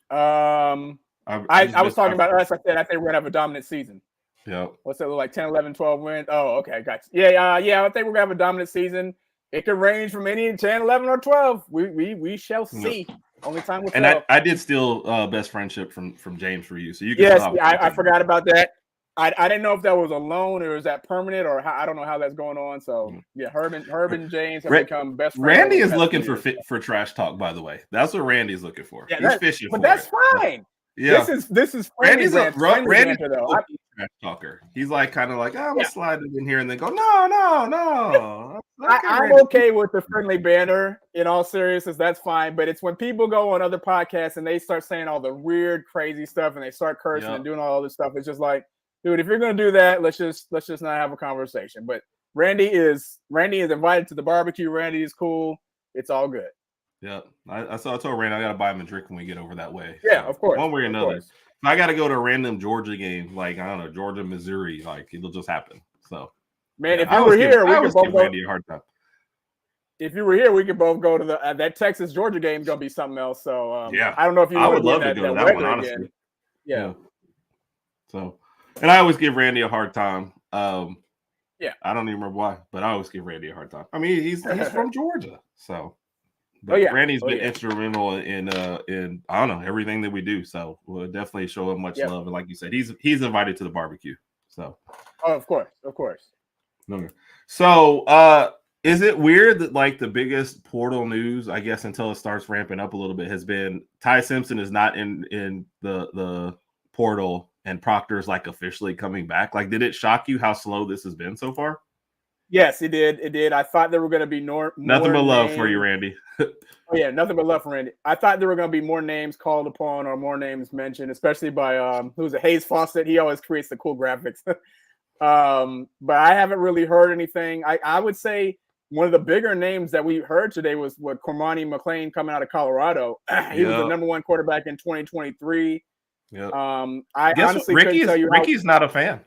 I was talking about us. I said I think we're gonna have a dominant season. Yeah. What's that look like? 10, 11, 12 wins. Oh, okay, gotcha. Yeah. I think we're gonna have a dominant season. It could range from any 10, 11, or 12. We shall see. Only time will tell. And I did steal best friendship from James for you, so you can. Yes, I forgot about that. I didn't know if that was a loan or is that permanent or I don't know how that's going on. So yeah, Herb and James have become best friends. Randy is looking for trash talk, by the way. That's what Randy's looking for. Yeah, he's fishing but for that's it. fine. Yeah, this is Randy's Randy's a trash talker. He's like kind of like I'm gonna slide it in here and then go no. I'm okay with the friendly banter. In all seriousness, that's fine. But it's when people go on other podcasts and they start saying all the weird, crazy stuff and they start cursing and doing all this stuff. It's just like, dude, if you're gonna do that, let's just not have a conversation. But Randy is invited to the barbecue. Randy is cool. It's all good. Yeah, I told Randy I gotta buy him a drink when we get over that way. Yeah, of course. One way or another. If I gotta go to a random Georgia game, like I don't know, Georgia, Missouri, like it'll just happen. So man, if you were here, we could both Randy a hard time. if you were here, we could both go to the that Texas Georgia game. Gonna be something else. So yeah, I don't know if you I want would to love get to go to that that one, weather honestly. again. Yeah. So, and I always give Randy a hard time. Yeah. I don't even remember why, but I always give Randy a hard time. I mean, he's from Georgia, so. But Randy's been instrumental in I don't know, everything that we do. So we'll definitely show him much love. And like you said, he's invited to the barbecue. So of course. Okay. So is it weird that like the biggest portal news, I guess, until it starts ramping up a little bit, has been Ty Simpson is not in the portal and Proctor's like officially coming back? Like, did it shock you how slow this has been so far? Yes, it did. It did. I thought there were going to be nothing but love for you, Randy. Oh, yeah, nothing but love for Randy. I thought there were going to be more names called upon or more names mentioned, especially by who's it, Hayes Fawcett. He always creates the cool graphics. But I haven't really heard anything. I would say one of the bigger names that we heard today was Cormani McClain coming out of Colorado. He was the number one quarterback in 2023. Yeah. I honestly couldn't tell you. Ricky's not a fan.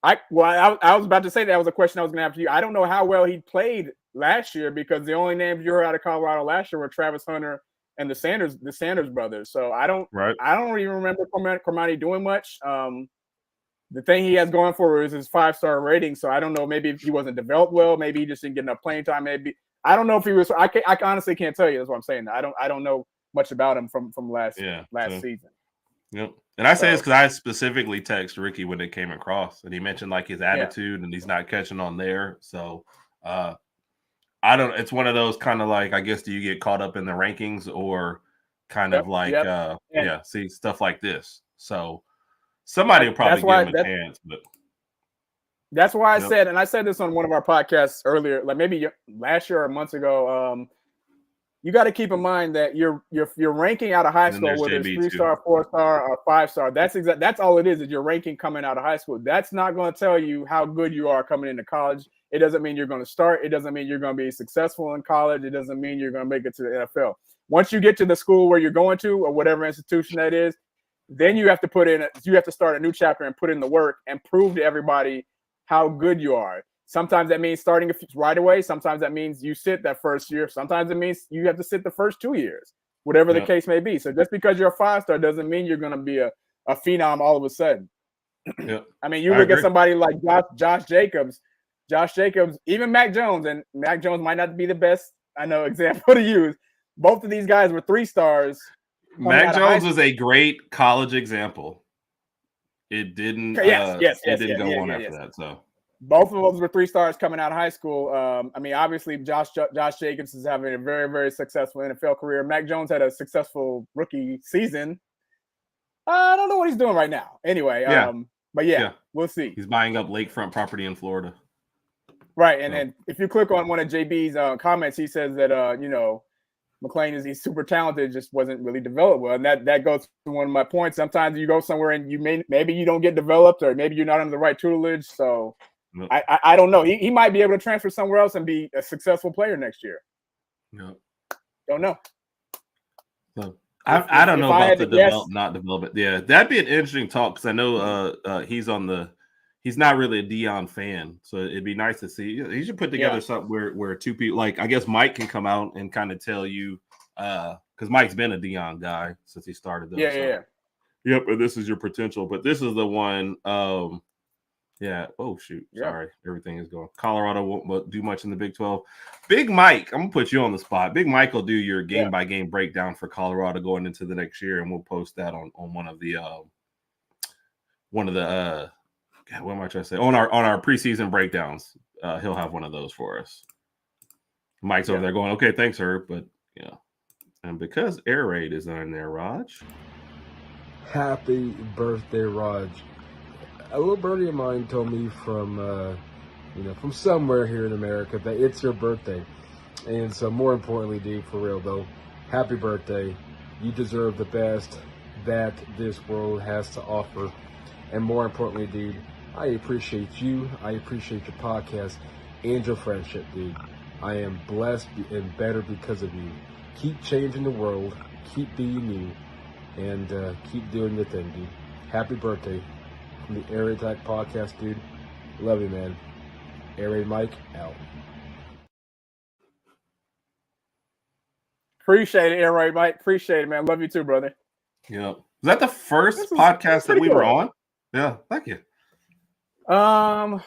I was about to say that was a question I was going to have to you. I don't know how well he played last year because the only names you heard out of Colorado last year were Travis Hunter and the Sanders brothers. So I don't even remember Cormani doing much. The thing he has going for is his 5-star rating. So I don't know. Maybe if he wasn't developed well, maybe he just didn't get enough playing time. Maybe I don't know if he was. I honestly can't tell you. That's what I'm saying. I don't know much about him from last season. Yep. And I say this because I specifically texted Ricky when it came across, and he mentioned like his attitude, and he's not catching on there. So I don't. It's one of those kind of like, I guess, do you get caught up in the rankings or kind of like see stuff like this. So somebody will probably give him a chance, but that's why I said, and I said this on one of our podcasts earlier, like maybe last year or months ago. You got to keep in mind that you're ranking out of high school, whether it's 3-star, 4-star, or 5-star. That's all it is your ranking coming out of high school. That's not going to tell you how good you are coming into college. It doesn't mean you're going to start. It doesn't mean you're going to be successful in college. It doesn't mean you're going to make it to the NFL. Once you get to the school where you're going to, or whatever institution that is, then you have to start a new chapter and put in the work and prove to everybody how good you are. Sometimes that means starting right away. Sometimes that means you sit that first year. Sometimes it means you have to sit the first 2 years, whatever the case may be. So just because you're a 5-star doesn't mean you're going to be a phenom all of a sudden. I mean, you look at somebody like Josh Jacobs, even Mac Jones, and Mac Jones might not be the best, I know, example to use. Both of these guys were 3-stars. Mac Jones was a great college example. It didn't. It didn't go on after that. So. Both of those were 3-stars coming out of high school. I mean, obviously, Josh Jacobs is having a very, very successful NFL career. Mac Jones had a successful rookie season. I don't know what he's doing right now. Anyway, but we'll see. He's buying up lakefront property in Florida. Right, and if you click on one of JB's comments, he says that McClain he's super talented, just wasn't really developed well, and that goes to one of my points. Sometimes you go somewhere and maybe you don't get developed, or maybe you're not under the right tutelage, so. I don't know. He might be able to transfer somewhere else and be a successful player next year. No, don't know. So I don't know about the not development. Yeah, that'd be an interesting talk because I know he's not really a Deion fan, so it'd be nice to see. He should put together something where two people, like I guess Mike can come out and kind of tell you because Mike's been a Deion guy since he started. Yep, and this is your potential, but this is the one. Yeah. Oh, shoot. Sorry. Everything is going. Colorado won't do much in the Big 12. Big Mike, I'm going to put you on the spot. Big Mike will do your game-by-game breakdown for Colorado going into the next year, and we'll post that on one of the what am I trying to say? On our preseason breakdowns. He'll have one of those for us. Mike's over there going, okay, thanks, Herb. But, and because Air Raid is on there, Rodg. Happy birthday, Rodg. A little birdie of mine told me from somewhere here in America that it's your birthday. And so more importantly, dude, for real though, happy birthday. You deserve the best that this world has to offer. And more importantly, dude, I appreciate you. I appreciate your podcast and your friendship, dude. I am blessed and better because of you. Keep changing the world. Keep being you. And keep doing your thing, dude. Happy birthday. From the Air Raid Attack Podcast, dude. Love you, man. Air Raid Mike, out. Appreciate it, Air Raid Mike. Appreciate it, man. Love you too, brother. Yeah. Was that the first podcast that we were on? Yeah, thank you. I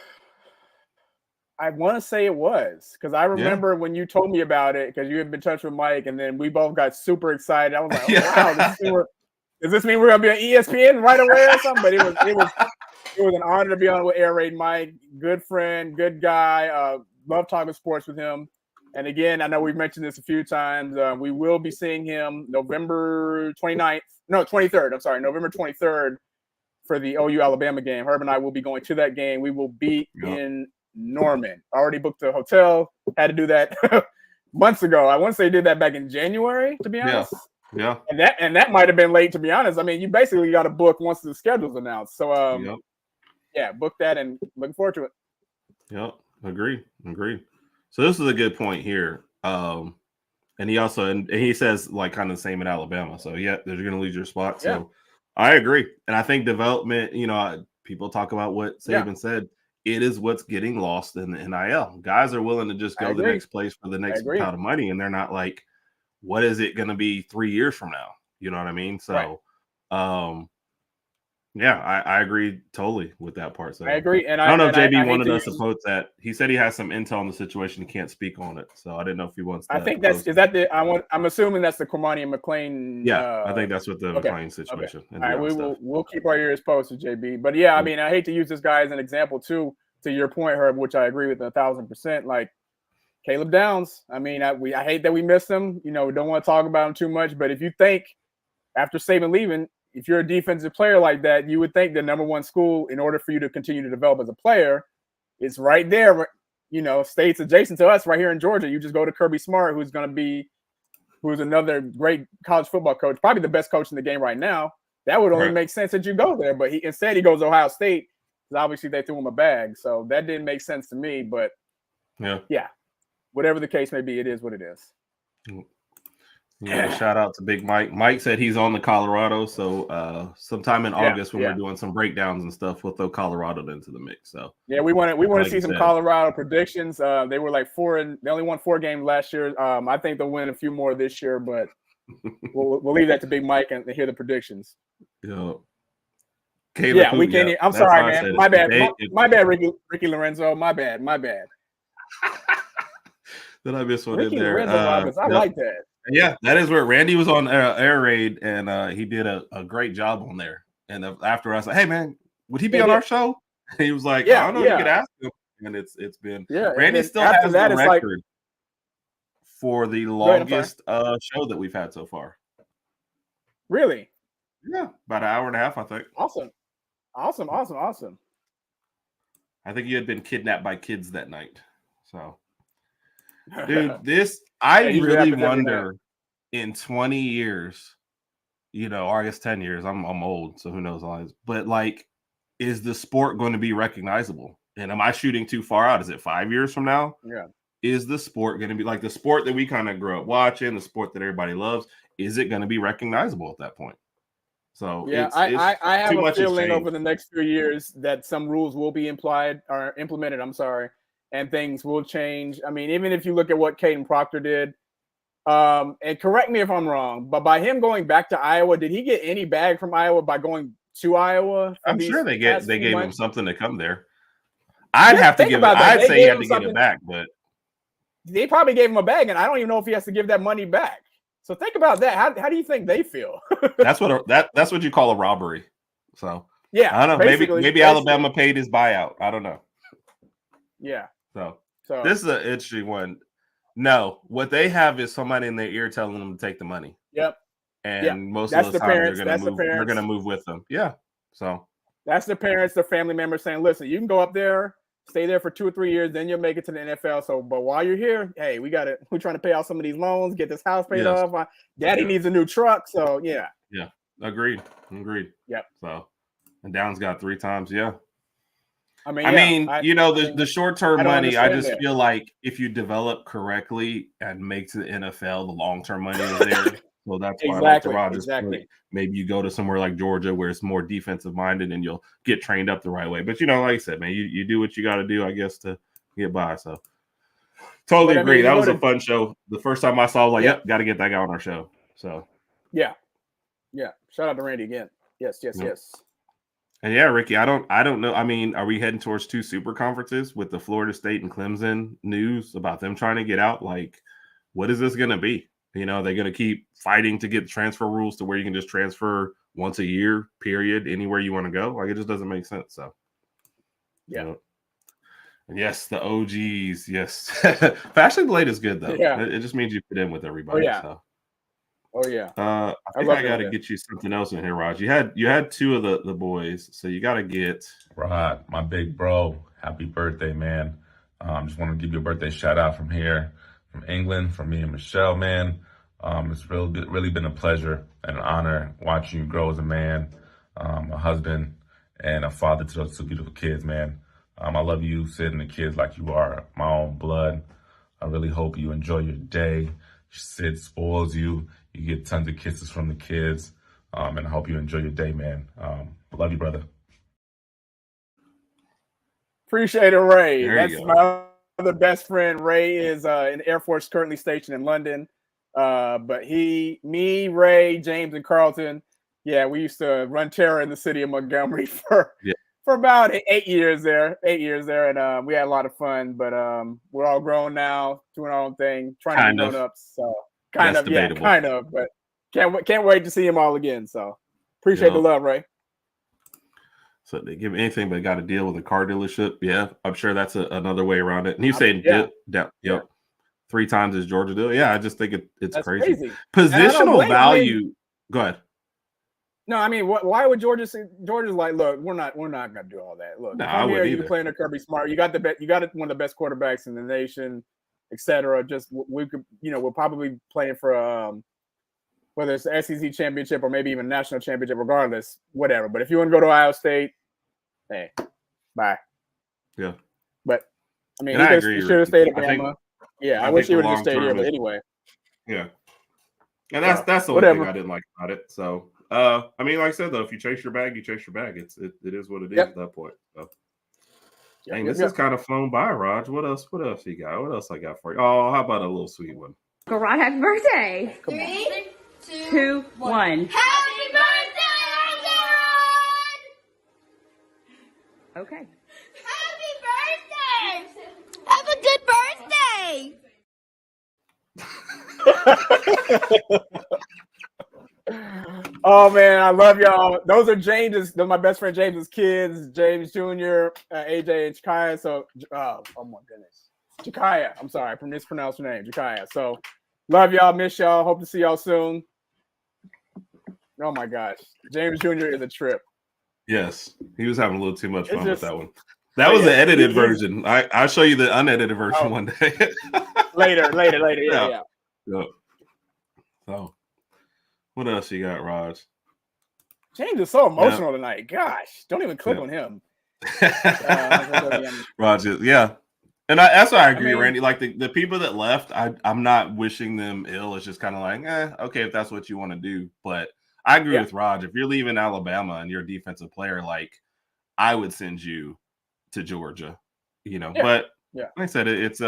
want to say it was because I remember when you told me about it because you had been in touch with Mike, and then we both got super excited. I was like, "Oh, wow, does this mean we're gonna be on ESPN right away or something?" But it was an honor to be on with Air Raid Mike. Good friend, good guy. Love talking sports with him. And again, I know we've mentioned this a few times. We will be seeing him November 23rd. I'm sorry, November 23rd for the OU Alabama game. Herb and I will be going to that game. We will be in Norman. Already booked a hotel. Had to do that months ago. I want to say did that back in January, to be honest. Yeah. And that might have been late, to be honest. I mean, you basically got to book once the schedule's announced. So yeah, book that and looking forward to it. Yep. Agree. So this is a good point here. And he also and he says like kind of the same in Alabama. So yeah, they're gonna lose your spot. So I agree. And I think development, people talk about what Saban said. It is what's getting lost in the NIL. Guys are willing to just go the next place for the next pound of money, and they're not like, what is it going to be 3 years from now? You know what I mean? So, I agree totally with that part. So I agree. And I don't know if JB wanted us to post that. He said he has some intel on the situation. He can't speak on it. So I didn't know if he wants to. I think I'm assuming that's the Cormani and McLean. Yeah, I think that's what the McLean situation. Okay. All right, we'll keep our ears posted, JB. But yeah, I mean, I hate to use this guy as an example too, to your point, Herb, which I agree with 1,000%. Like Caleb Downs. I mean, I hate that we missed him. We don't want to talk about him too much. But if you think after Saban leaving, if you're a defensive player like that, you would think the number one school, in order for you to continue to develop as a player, it's right there. States adjacent to us right here in Georgia. You just go to Kirby Smart, who's another great college football coach, probably the best coach in the game right now. That would only make sense that you go there. But instead he goes to Ohio State, because obviously they threw him a bag. So that didn't make sense to me. But yeah, whatever the case may be, it is what it is. Shout out to Big Mike. Mike said he's on the Colorado, so sometime in August when we're doing some breakdowns and stuff, we'll throw Colorado into the mix. So yeah, we want to see some Colorado predictions. They were like they only won 4 games last year. I think they'll win a few more this year, but we'll leave that to Big Mike and hear the predictions. Yeah. We can't. I'm sorry, man. My bad. My bad, Ricky Lorenzo. My bad. Did I miss one Ricky in there? Lorenzo, I like that. Yeah, that is where Randy was on Air Raid, and he did a great job on there. And after I said, "Hey, man, would he be on our show?" He was like, "I don't know. You could ask him." And it's been Randy still has the record for the longest show that we've had so far. Really? Yeah, about an hour and a half, I think. Awesome. I think you had been kidnapped by kids that night. So, dude, I really wonder in 20 years, or I guess 10 years, I'm old, so who knows all this, but like, is the sport going to be recognizable? And am I shooting too far out? Is it 5 years from now? Yeah. Is the sport going to be like the sport that we kind of grew up watching, the sport that everybody loves? Is it going to be recognizable at that point? So yeah, I have a feeling over the next few years that some rules will be implemented. I'm sorry. And things will change. I mean, even if you look at what Caden Proctor did, and correct me if I'm wrong, but by him going back to Iowa, did he get any bag from Iowa by going to Iowa? I'm sure they gave him something to come there. I'd say he had to get it back, but they probably gave him a bag, and I don't even know if he has to give that money back. So think about that. How do you think they feel? that's what you call a robbery. So yeah, I don't know. Maybe Alabama paid his buyout. I don't know. Yeah. So this is an interesting one. No, what they have is somebody in their ear telling them to take the money. Yep. And most of the time they're going to move with them. Yeah. So that's the parents, the family members saying, listen, you can go up there, stay there for 2 or 3 years, then you'll make it to the NFL. So, but while you're here, hey, we're trying to pay off some of these loans, get this house paid off. Daddy needs a new truck. So yeah. Yeah. Agreed. Yep. So, and Downs got 3 times. Yeah. I mean, the short-term money, I just feel like if you develop correctly and make to the NFL, the long-term money is there. So that's why like the Rodgers point, maybe you go to somewhere like Georgia where it's more defensive-minded and you'll get trained up the right way. But, like I said, man, you do what you got to do, I guess, to get by. So, Totally But, I agree. mean, That you was go a to- fun show. The first time I saw, I was like, Yeah. yep, got to get that guy on our show. So, Yeah. Shout out to Randy again. Yes. Yep. And yeah, Ricky, I don't know. I mean, are we heading towards 2 super conferences with the Florida State and Clemson news about them trying to get out? Like, what is this going to be? You know, they're going to keep fighting to get transfer rules to where you can just transfer once a year, period, anywhere you want to go. Like, it just doesn't make sense. So, Yeah. you know. And yes, the OGs. Yes. Fashion Blade is good, though. Yeah. It just means you fit in with everybody. So. Oh, yeah. I think I got to get you something else in here, Raj. You had 2 of the boys, so you got to get Rod, my big bro. Happy birthday, man! Just want to give you a birthday shout out from here, from England, from me and Michelle, man. It's really been a pleasure and an honor watching you grow as a man, a husband, and a father to those 2 beautiful kids, man. I love you, Sid, and the kids like you are my own blood. I really hope you enjoy your day. Sid spoils you. You get tons of kisses from the kids. And I hope you enjoy your day, man. Love you, brother. Appreciate it, Ray. There That's you go. my other best friend. Ray is in the Air Force, currently stationed in London. But me, Ray, James, and Carlton, yeah, we used to run terror in the city of Montgomery for about 8 years there. 8 years there, and we had a lot of fun. But we're all grown now, doing our own thing, trying to be grown ups. So kind of, but can't wait to see them all again. So appreciate the love, Ray. So they give anything but got to deal with a car dealership. Yeah, I'm sure that's another way around it. And you saying, yep, 3 times as Georgia deal. Yeah, I just think it's crazy. Positional value. Go ahead. No, I mean, why would Georgia say? Georgia's like, look, we're not gonna do all that. Look, no, come here, you play in the Kirby Smart. You got one of the best quarterbacks in the nation, etc. Just we could, we're probably playing for whether it's the SEC championship or maybe even national championship, regardless, whatever. But if you want to go to Ohio State, hey, bye. Yeah. But I mean, he should have stayed at Bama. I wish he would have just stayed here. But anyway. Yeah. And that's the only thing I didn't like about it. So. I mean, like I said, though, if you chase your bag, you chase your bag. It is what it is at that point. So, this is kind of flown by, Raj. What else you got? What else I got for you? Oh, how about a little sweet one? Uncle Rod, happy birthday. 3, 2, 1. Happy birthday, Rod! Okay. Happy birthday! Have a good birthday! Oh man, I love y'all. Those are James's. Those are my best friend James's kids, James Jr., AJ, and Jakaya. So, oh my goodness, Jakaya. I'm sorry, I mispronounced her name, Jakaya. So, love y'all, miss y'all. Hope to see y'all soon. Oh my gosh, James Jr. is a trip. Yes, he was having a little too much fun with that one. That was the edited version. I'll show you the unedited version one day. later. Yeah. So. What else you got, Raj? James is so emotional tonight. Gosh, don't even click on him. Raj, and that's why I agree, Randy. Like the people that left, I'm not wishing them ill. It's just kind of like, okay, if that's what you want to do. But I agree with Raj. If you're leaving Alabama and you're a defensive player, like I would send you to Georgia. But like I said, it's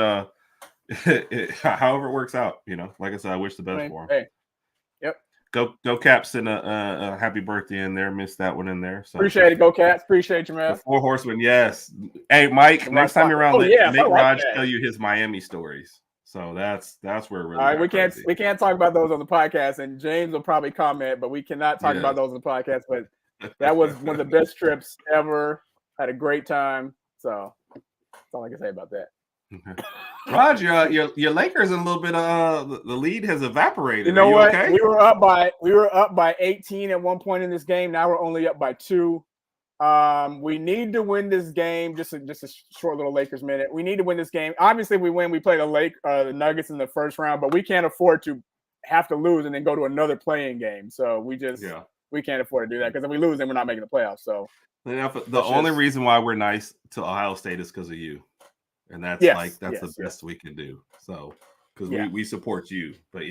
however it works out. Like I said, I wish the best for him. Hey. Yep. Go Caps and a happy birthday in there. Missed that one in there. So appreciate it. Go Caps. Appreciate you, man. The 4 horsemen, yes. Hey, Mike, next time you're around, make Raj tell you his Miami stories. So that's where it really. All right, we can't talk about those on the podcast, and James will probably comment, but we cannot talk about those on the podcast. But that was one of the best trips ever. Had a great time. So that's all I can say about that. Raj, your Lakers in a little bit. The lead has evaporated. You know what? Okay? We were up by 18 at one point in this game. Now we're only up by 2. We need to win this game. Just a short little Lakers minute. We need to win this game. Obviously, we win. We play the Nuggets in the first round, but we can't afford to have to lose and then go to another playing game. So we can't afford to do that because if we lose, then we're not making the playoffs. So the only reason why we're nice to Ohio State is because of you. And that's the best we can do. So, because we support you. But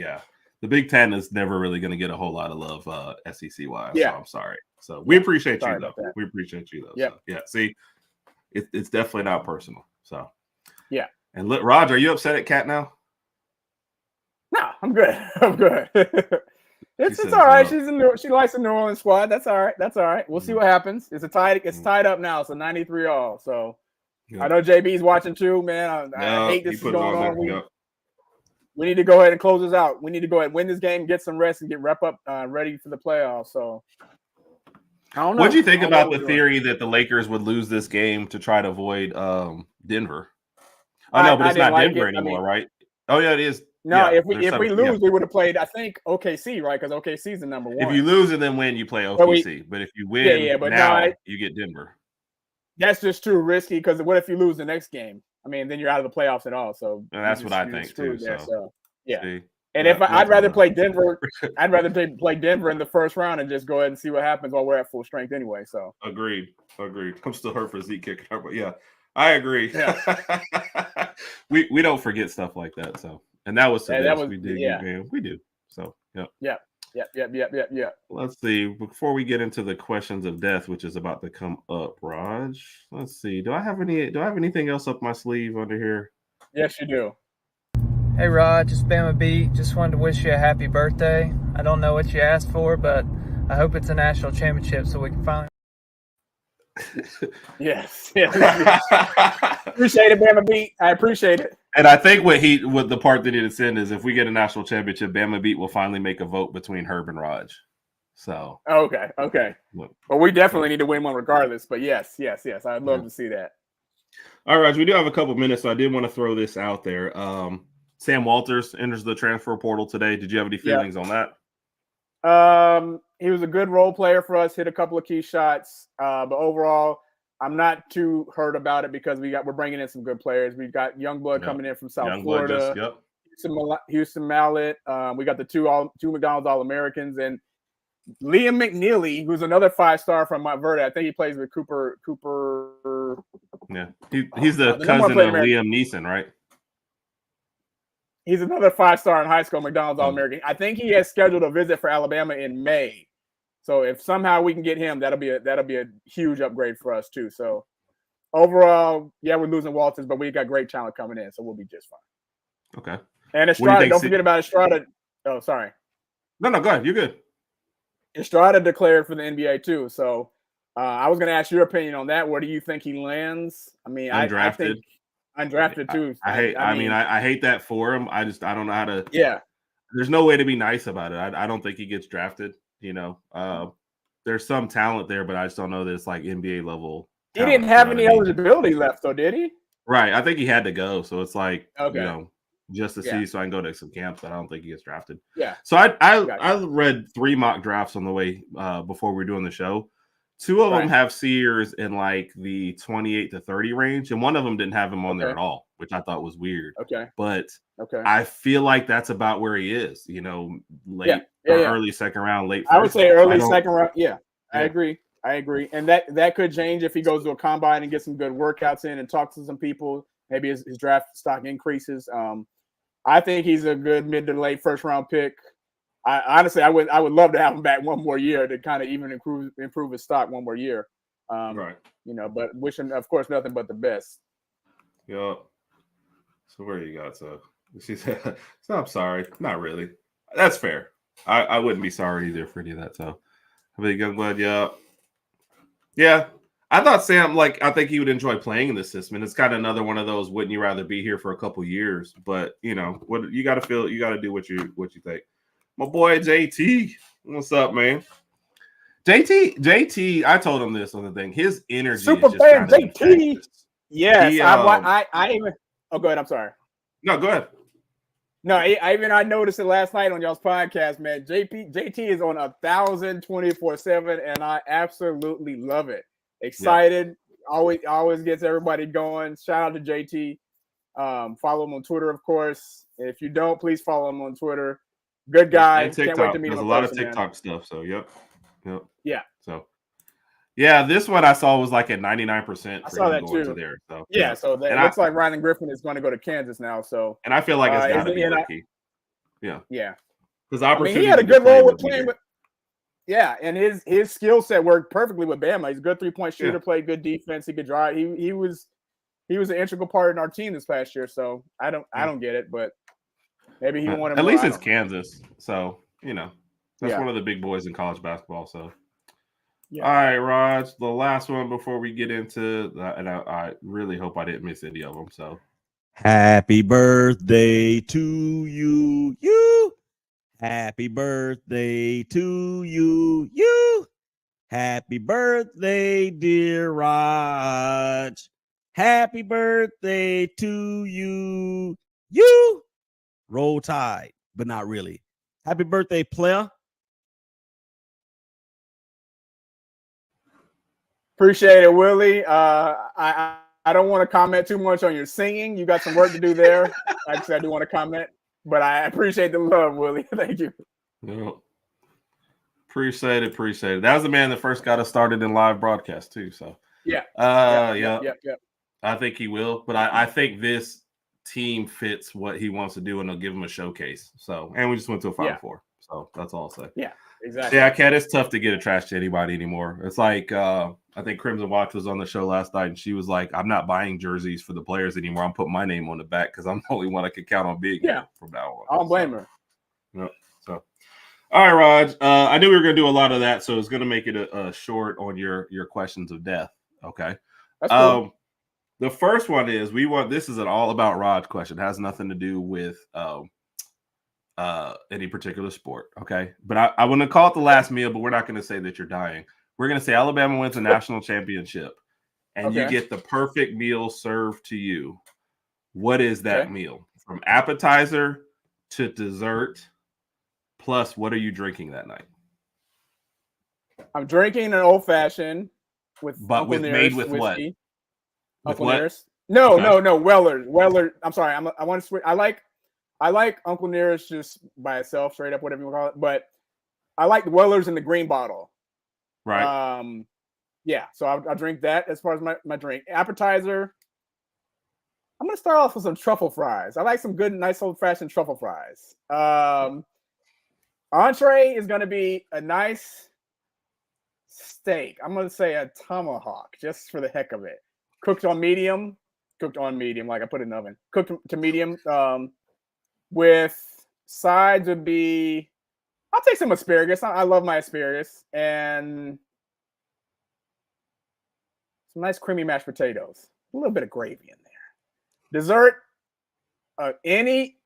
the Big Ten is never really going to get a whole lot of love SEC wise. Yeah. So I'm sorry. So we appreciate you though. We appreciate you though. Yeah. So, see, it's definitely not personal. So yeah. And look, Rodg, are you upset at Kat now? No, I'm good. I'm good. It's says all right. no. She likes the New Orleans squad. That's all right. That's all right. We'll see what happens. It's tied up now. So 93 all. So I know JB's watching too, man. I hate this is going on. We need to go ahead and close this out. We need to go ahead and win this game, get some rest, and get wrap up ready for the playoffs. So I don't know. What do you think about the theory that the Lakers would lose this game to try to avoid Denver? Oh no, but it's not Denver anymore, right? Oh yeah, it is. No, if we lose, we would have played, I think, OKC, right? Because OKC is the number one. If you lose and then win, you play OKC. But if you win, but now you get Denver. That's just too risky because what if you lose the next game? I mean, then you're out of the playoffs at all. So that's what I think too. So yeah. See, and if I'd rather play Denver, I'd rather play Denver in the first round and just go ahead and see what happens while we're at full strength anyway. So agreed. I'm still hurt for Zeke kicking out, but yeah, I agree. Yeah. we don't forget stuff like that. So. And that was we did. Yeah. We do. So yeah. Yeah. Let's see. Before we get into the questions of death, which is about to come up, Rodg. Let's see. Do I have anything else up my sleeve under here? Yes, you do. Hey Rodg, it's Bama Beat. Just wanted to wish you a happy birthday. I don't know what you asked for, but I hope it's a national championship so we can finally. Yes. Appreciate it, Bama Beat. I appreciate it. And I think what the part that he had sent is if we get a national championship, Bama Beat will finally make a vote between Herb and Rodg. So okay. Well, we definitely need to win one regardless. But yes. I'd love to see that. All right, we do have a couple minutes, so I did want to throw this out there. Sam Walters enters the transfer portal today. Did you have any feelings on that? He was a good role player for us, hit a couple of key shots. But overall, I'm not too hurt about it because we're bringing in some good players. We've got young blood coming in from South Florida. Houston Mallet. We got the two McDonald's All-Americans and Liam McNeely, who's another 5-star from Montverde. I think he plays with Cooper. Yeah, he's the cousin of Liam Neeson, right? He's another 5-star in high school, McDonald's All-American. I think he has scheduled a visit for Alabama in May. So if somehow we can get him, that'll be a huge upgrade for us too. So overall, yeah, we're losing Walters, but we got great talent coming in, so we'll be just fine. Okay. And Estrada, don't forget about Estrada. Oh, sorry. No, go ahead. You're good. Estrada declared for the NBA too. So I was going to ask your opinion on that. Where do you think he lands? I mean, I think undrafted too. I hate that for him. I don't know how to. Yeah. There's no way to be nice about it. I don't think he gets drafted. You know, there's some talent there, but I just don't know that it's like NBA level. He didn't have any eligibility left, though, did he? Right. I think he had to go. So it's like, just to see so I can go to some camps. I don't think he gets drafted. Yeah. So I read 3 mock drafts on the way before we were doing the show. 2 of them have Sears in like the 28 to 30 range, and one of them didn't have him on there at all, which I thought was weird. Okay. But I feel like that's about where he is, you know, late early second round, late first. I would say early second round. Yeah, I agree. And that could change if he goes to a combine and gets some good workouts in and talks to some people. Maybe his draft stock increases. I think he's a good mid to late first round pick. I would love to have him back one more year to kind of even improve his stock one more year. Right. You know, but wishing, of course, nothing but the best. Yep. So where you got? So she said, "So I'm sorry, not really. That's fair. I wouldn't be sorry either for any of that. So I think I'm glad. Yeah. I thought Sam, I think he would enjoy playing in this system. And it's kind of another one of those. Wouldn't you rather be here for a couple years? But you know what? You got to do what you think. My boy JT, what's up, man? JT, I told him this on the thing. His energy Super is just fan JT. Yes, I even. Oh, go ahead. I'm sorry. No, go ahead. No, I noticed it last night on y'all's podcast, man. JT is on 1,024/7, and I absolutely love it. Excited, always gets everybody going. Shout out to JT. Follow him on Twitter, of course. If you don't, please follow him on Twitter. Good guy. And TikTok. Can't wait to meet him. There's a lot of TikTok stuff. So yep. Yeah. So yeah, this one I saw was like at 99%. I saw that too. There. So so it looks like Rylan Griffin is going to go to Kansas now. So and I feel like it's got to be lucky. Yeah. Because he had a good role with playing with. Yeah, and his skill set worked perfectly with Bama. He's a good 3-point shooter, played good defense. He could drive. He was he was an integral part in our team this past year. So I don't get it, but maybe he wanted At more. least it's Kansas, so that's Yeah. one of the big boys in college basketball. So, Yeah. all right, Raj, the last one before we get into, and I really hope I didn't miss any of them. So, happy birthday to you, you. Happy birthday to you, you. Happy birthday, dear Raj. Happy birthday to you, you. Roll Tide, but not really. Happy birthday, player. Appreciate it, Willie. I don't want to comment too much on your singing. You got some work to do there. Actually, I do want to comment, but I appreciate the love, Willie. Thank you. Appreciate it. That was the man that first got us started in live broadcast too. So yeah. I think he will, but I think this team fits what he wants to do, and they'll give him a showcase. So, and we just went to a Final Four, so that's all I'll say. Yeah, exactly. Yeah, Kat, it's tough to get attached to anybody anymore. It's like I think Crimson Watch was on the show last night, and she was like, "I'm not buying jerseys for the players anymore. I'm putting my name on the back because I'm the only one I can count on being here from now on." I don't blame her. Yep. So, all right, Raj. I knew we were going to do a lot of that, so it's going to make it a short on your questions of death. Okay. That's cool. The first one is this is an all about Raj question. It has nothing to do with any particular sport. Okay. But I want to call it the last meal, but we're not going to say that you're dying. We're going to say Alabama wins a national championship and you get the perfect meal served to you. What is that meal? From appetizer to dessert, plus what are you drinking that night? I'm drinking an old fashioned with Uncle made Nearest with whiskey. What? Uncle With Nearest? No, Weller. I'm sorry. I want to switch. I like Uncle Nearest just by itself, straight up, whatever you want to call it. But I like the Weller's in the green bottle. Right. Yeah. So I'll drink that as far as my drink. Appetizer. I'm gonna start off with some truffle fries. I like some good, nice old fashioned truffle fries. Entree is gonna be a nice steak. I'm gonna say a tomahawk, just for the heck of it. Cooked on medium, like I put it in the oven. Cooked to medium. With sides would be, I'll take some asparagus. I love my asparagus, and some nice creamy mashed potatoes. A little bit of gravy in there. Dessert,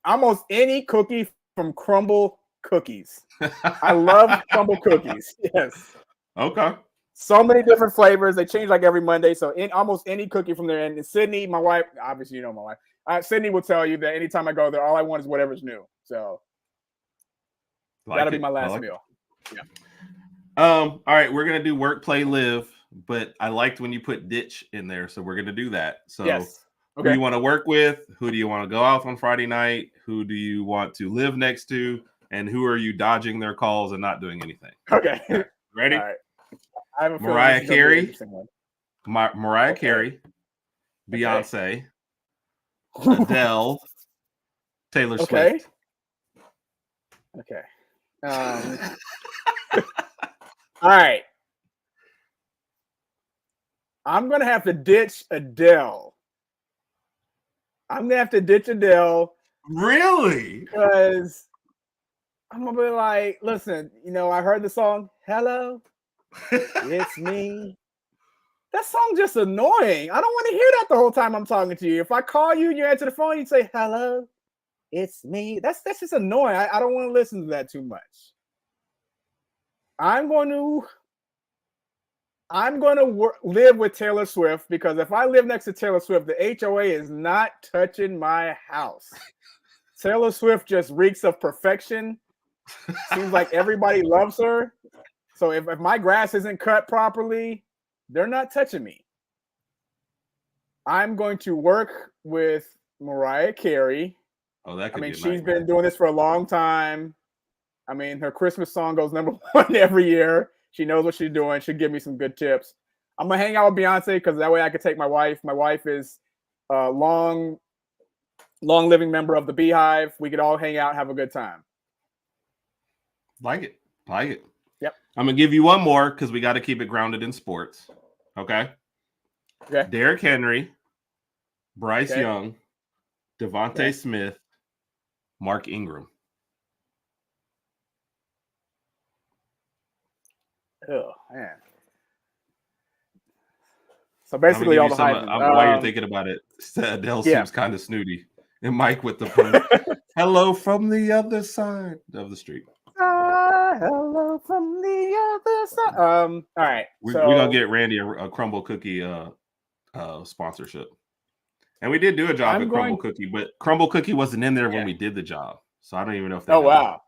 almost any cookie from Crumble Cookies. I love Crumble Cookies. Yes. Okay. So many different flavors. They change like every Monday. So almost any cookie from there. And Sydney, my wife, obviously you know my wife. Sydney will tell you that anytime I go there, all I want is whatever's new. So that'll be my last meal. Yeah. All right, we're gonna do work, play, live, but I liked when you put ditch in there, so we're gonna do that. So yes. Who do you want to work with? Who do you want to go out on Friday night? Who do you want to live next to? And who are you dodging their calls and not doing anything? Okay. Right. Ready? All right. I have a Mariah Carey. Mariah Okay. Carey. Beyonce. Adele. Taylor Swift. Okay. All right. I'm going to have to ditch Adele. Really? Because I'm going to be like, listen, I heard the song, Hello, It's Me. That song's just annoying. I don't want to hear that the whole time I'm talking to you. If I call you and you answer the phone, you say, Hello, it's me. That's just annoying. I don't want to listen to that too much. I'm going to live with Taylor Swift, because if I live next to Taylor Swift, the HOA is not touching my house. Taylor Swift just reeks of perfection. Seems like everybody loves her. So if my grass isn't cut properly, they're not touching me. I'm going to work with Mariah Carey. Oh, that could be she's been doing this for a long time. Her Christmas song goes #1 every year. She knows what she's doing. She'll give me some good tips. I'm going to hang out with Beyonce because that way I can take my wife. My wife is a long living member of the Beehive. We could all hang out, have a good time. Like it. Yep. I'm going to give you one more because we got to keep it grounded in sports. Okay. Okay. Derrick Henry, Bryce Okay. Young, Devontae Smith, Mark Ingram. Oh man. So basically, all the Heisman. While you're thinking about it, Adele seems kind of snooty, and Mike with the pun. Hello from the other side of the street. Hello from the other side. All right. We're gonna get Randy a Crumble Cookie sponsorship, and we did do a job at Crumble Cookie, but Crumble Cookie wasn't in there when we did the job, so I don't even know if. Oh wow.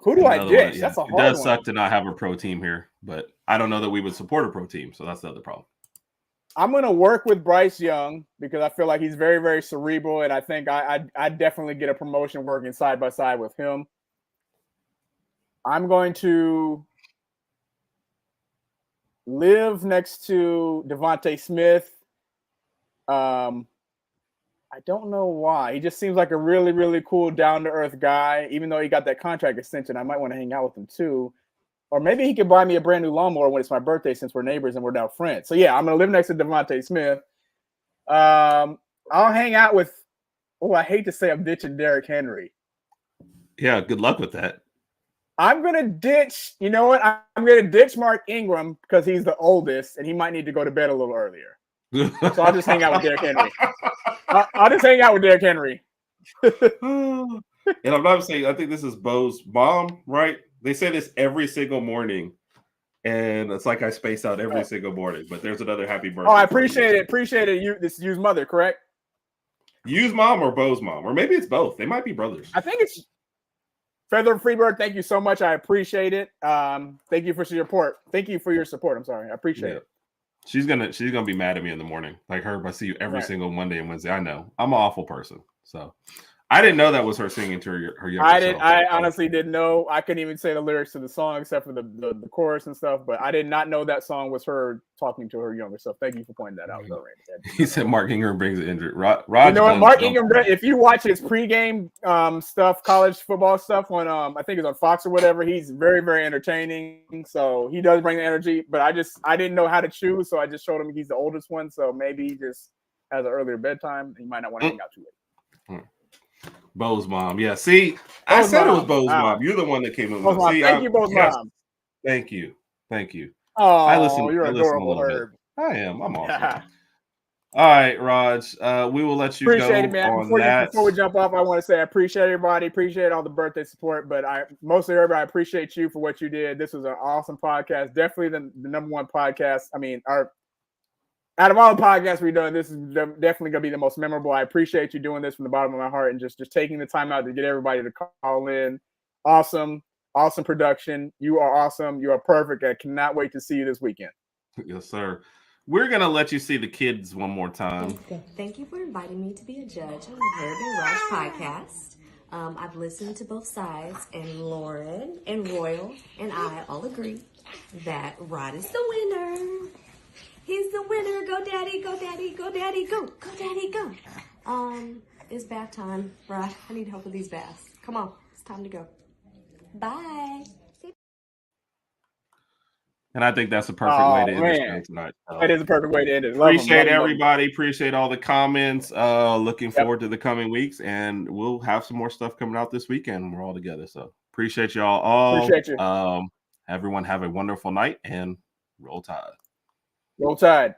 Who do I ditch? That's a hard one. It does suck to not have a pro team here, but I don't know that we would support a pro team, so that's the other problem. I'm going to work with Bryce Young because I feel like he's very, very cerebral, and I think I definitely get a promotion working side by side with him. I'm going to live next to Devontae Smith. I don't know why. He just seems like a really, really cool, down-to-earth guy. Even though he got that contract extension, I might want to hang out with him too. Or maybe he could buy me a brand new lawnmower when it's my birthday since we're neighbors and we're now friends. So, yeah, I'm going to live next to Devontae Smith. I'll hang out with – I hate to say I'm ditching Derrick Henry. Yeah, good luck with that. I'm going to ditch – you know what? I'm going to ditch Mark Ingram because he's the oldest and he might need to go to bed a little earlier. So I'll just hang out with Derrick Henry. I'll just hang out with Derrick Henry. And I'm not saying, I think this is Bo's mom, right? They say this every single morning, and it's like I space out every single morning. But there's another happy birthday. Oh, I appreciate it. Appreciate it. This is Yu's mother, correct? Yu's mom or Bo's mom, or maybe it's both. They might be brothers. I think it's Feather Freebird. Thank you so much. I appreciate it. Thank you for your support. Thank you for your support. I'm sorry. I appreciate it. She's gonna be mad at me in the morning. Like, Herb, I see you every single Monday and Wednesday. I know. I'm an awful person. So I didn't know that was her singing to her younger self. I honestly didn't know. I couldn't even say the lyrics to the song except for the chorus and stuff. But I did not know that song was her talking to her younger self. Thank you for pointing that out, though, Randy. He said Mark Ingram brings an injury. Rodg, you know what? Mark Ingram, if you watch his pregame stuff, college football stuff on I think it's on Fox or whatever, he's very, very entertaining. So he does bring the energy. But I didn't know how to choose, so I just showed him he's the oldest one. So maybe he just has an earlier bedtime. He might not want to hang out too late. Bo's mom. Yeah, see, I said it was Bo's mom. You're the one that came in with me. Thank you, Bo's mom. Thank you. Oh, I listen. You're adorable, Herb. I am. I'm awesome. All right, Rodg. We will let you appreciate go it, man. on that. Before we jump off, I want to say I appreciate everybody. Appreciate all the birthday support, but mostly everybody, I appreciate you for what you did. This was an awesome podcast. Definitely the number one podcast. I mean, out of all the podcasts we've done, this is definitely going to be the most memorable. I appreciate you doing this from the bottom of my heart and just taking the time out to get everybody to call in. Awesome production. You are awesome. You are perfect. I cannot wait to see you this weekend. Yes, sir. We're going to let you see the kids one more time. Thank you for inviting me to be a judge on the Herb and Rodg podcast. I've listened to both sides, and Lauren and Royal and I all agree that Rod is the winner. He's the winner. Go, Daddy. Go, Daddy. Go, Daddy. Go. Go, Daddy. Go. It's bath time, Rod. I need help with these baths. Come on. It's time to go. Bye. And I think that's a perfect way to end this show tonight. That is a perfect way to end it. Appreciate everybody. Appreciate all the comments. Looking forward to the coming weeks, and we'll have some more stuff coming out this weekend. We're all together, so appreciate y'all all. Appreciate you. Everyone have a wonderful night and roll tide. Roll tide.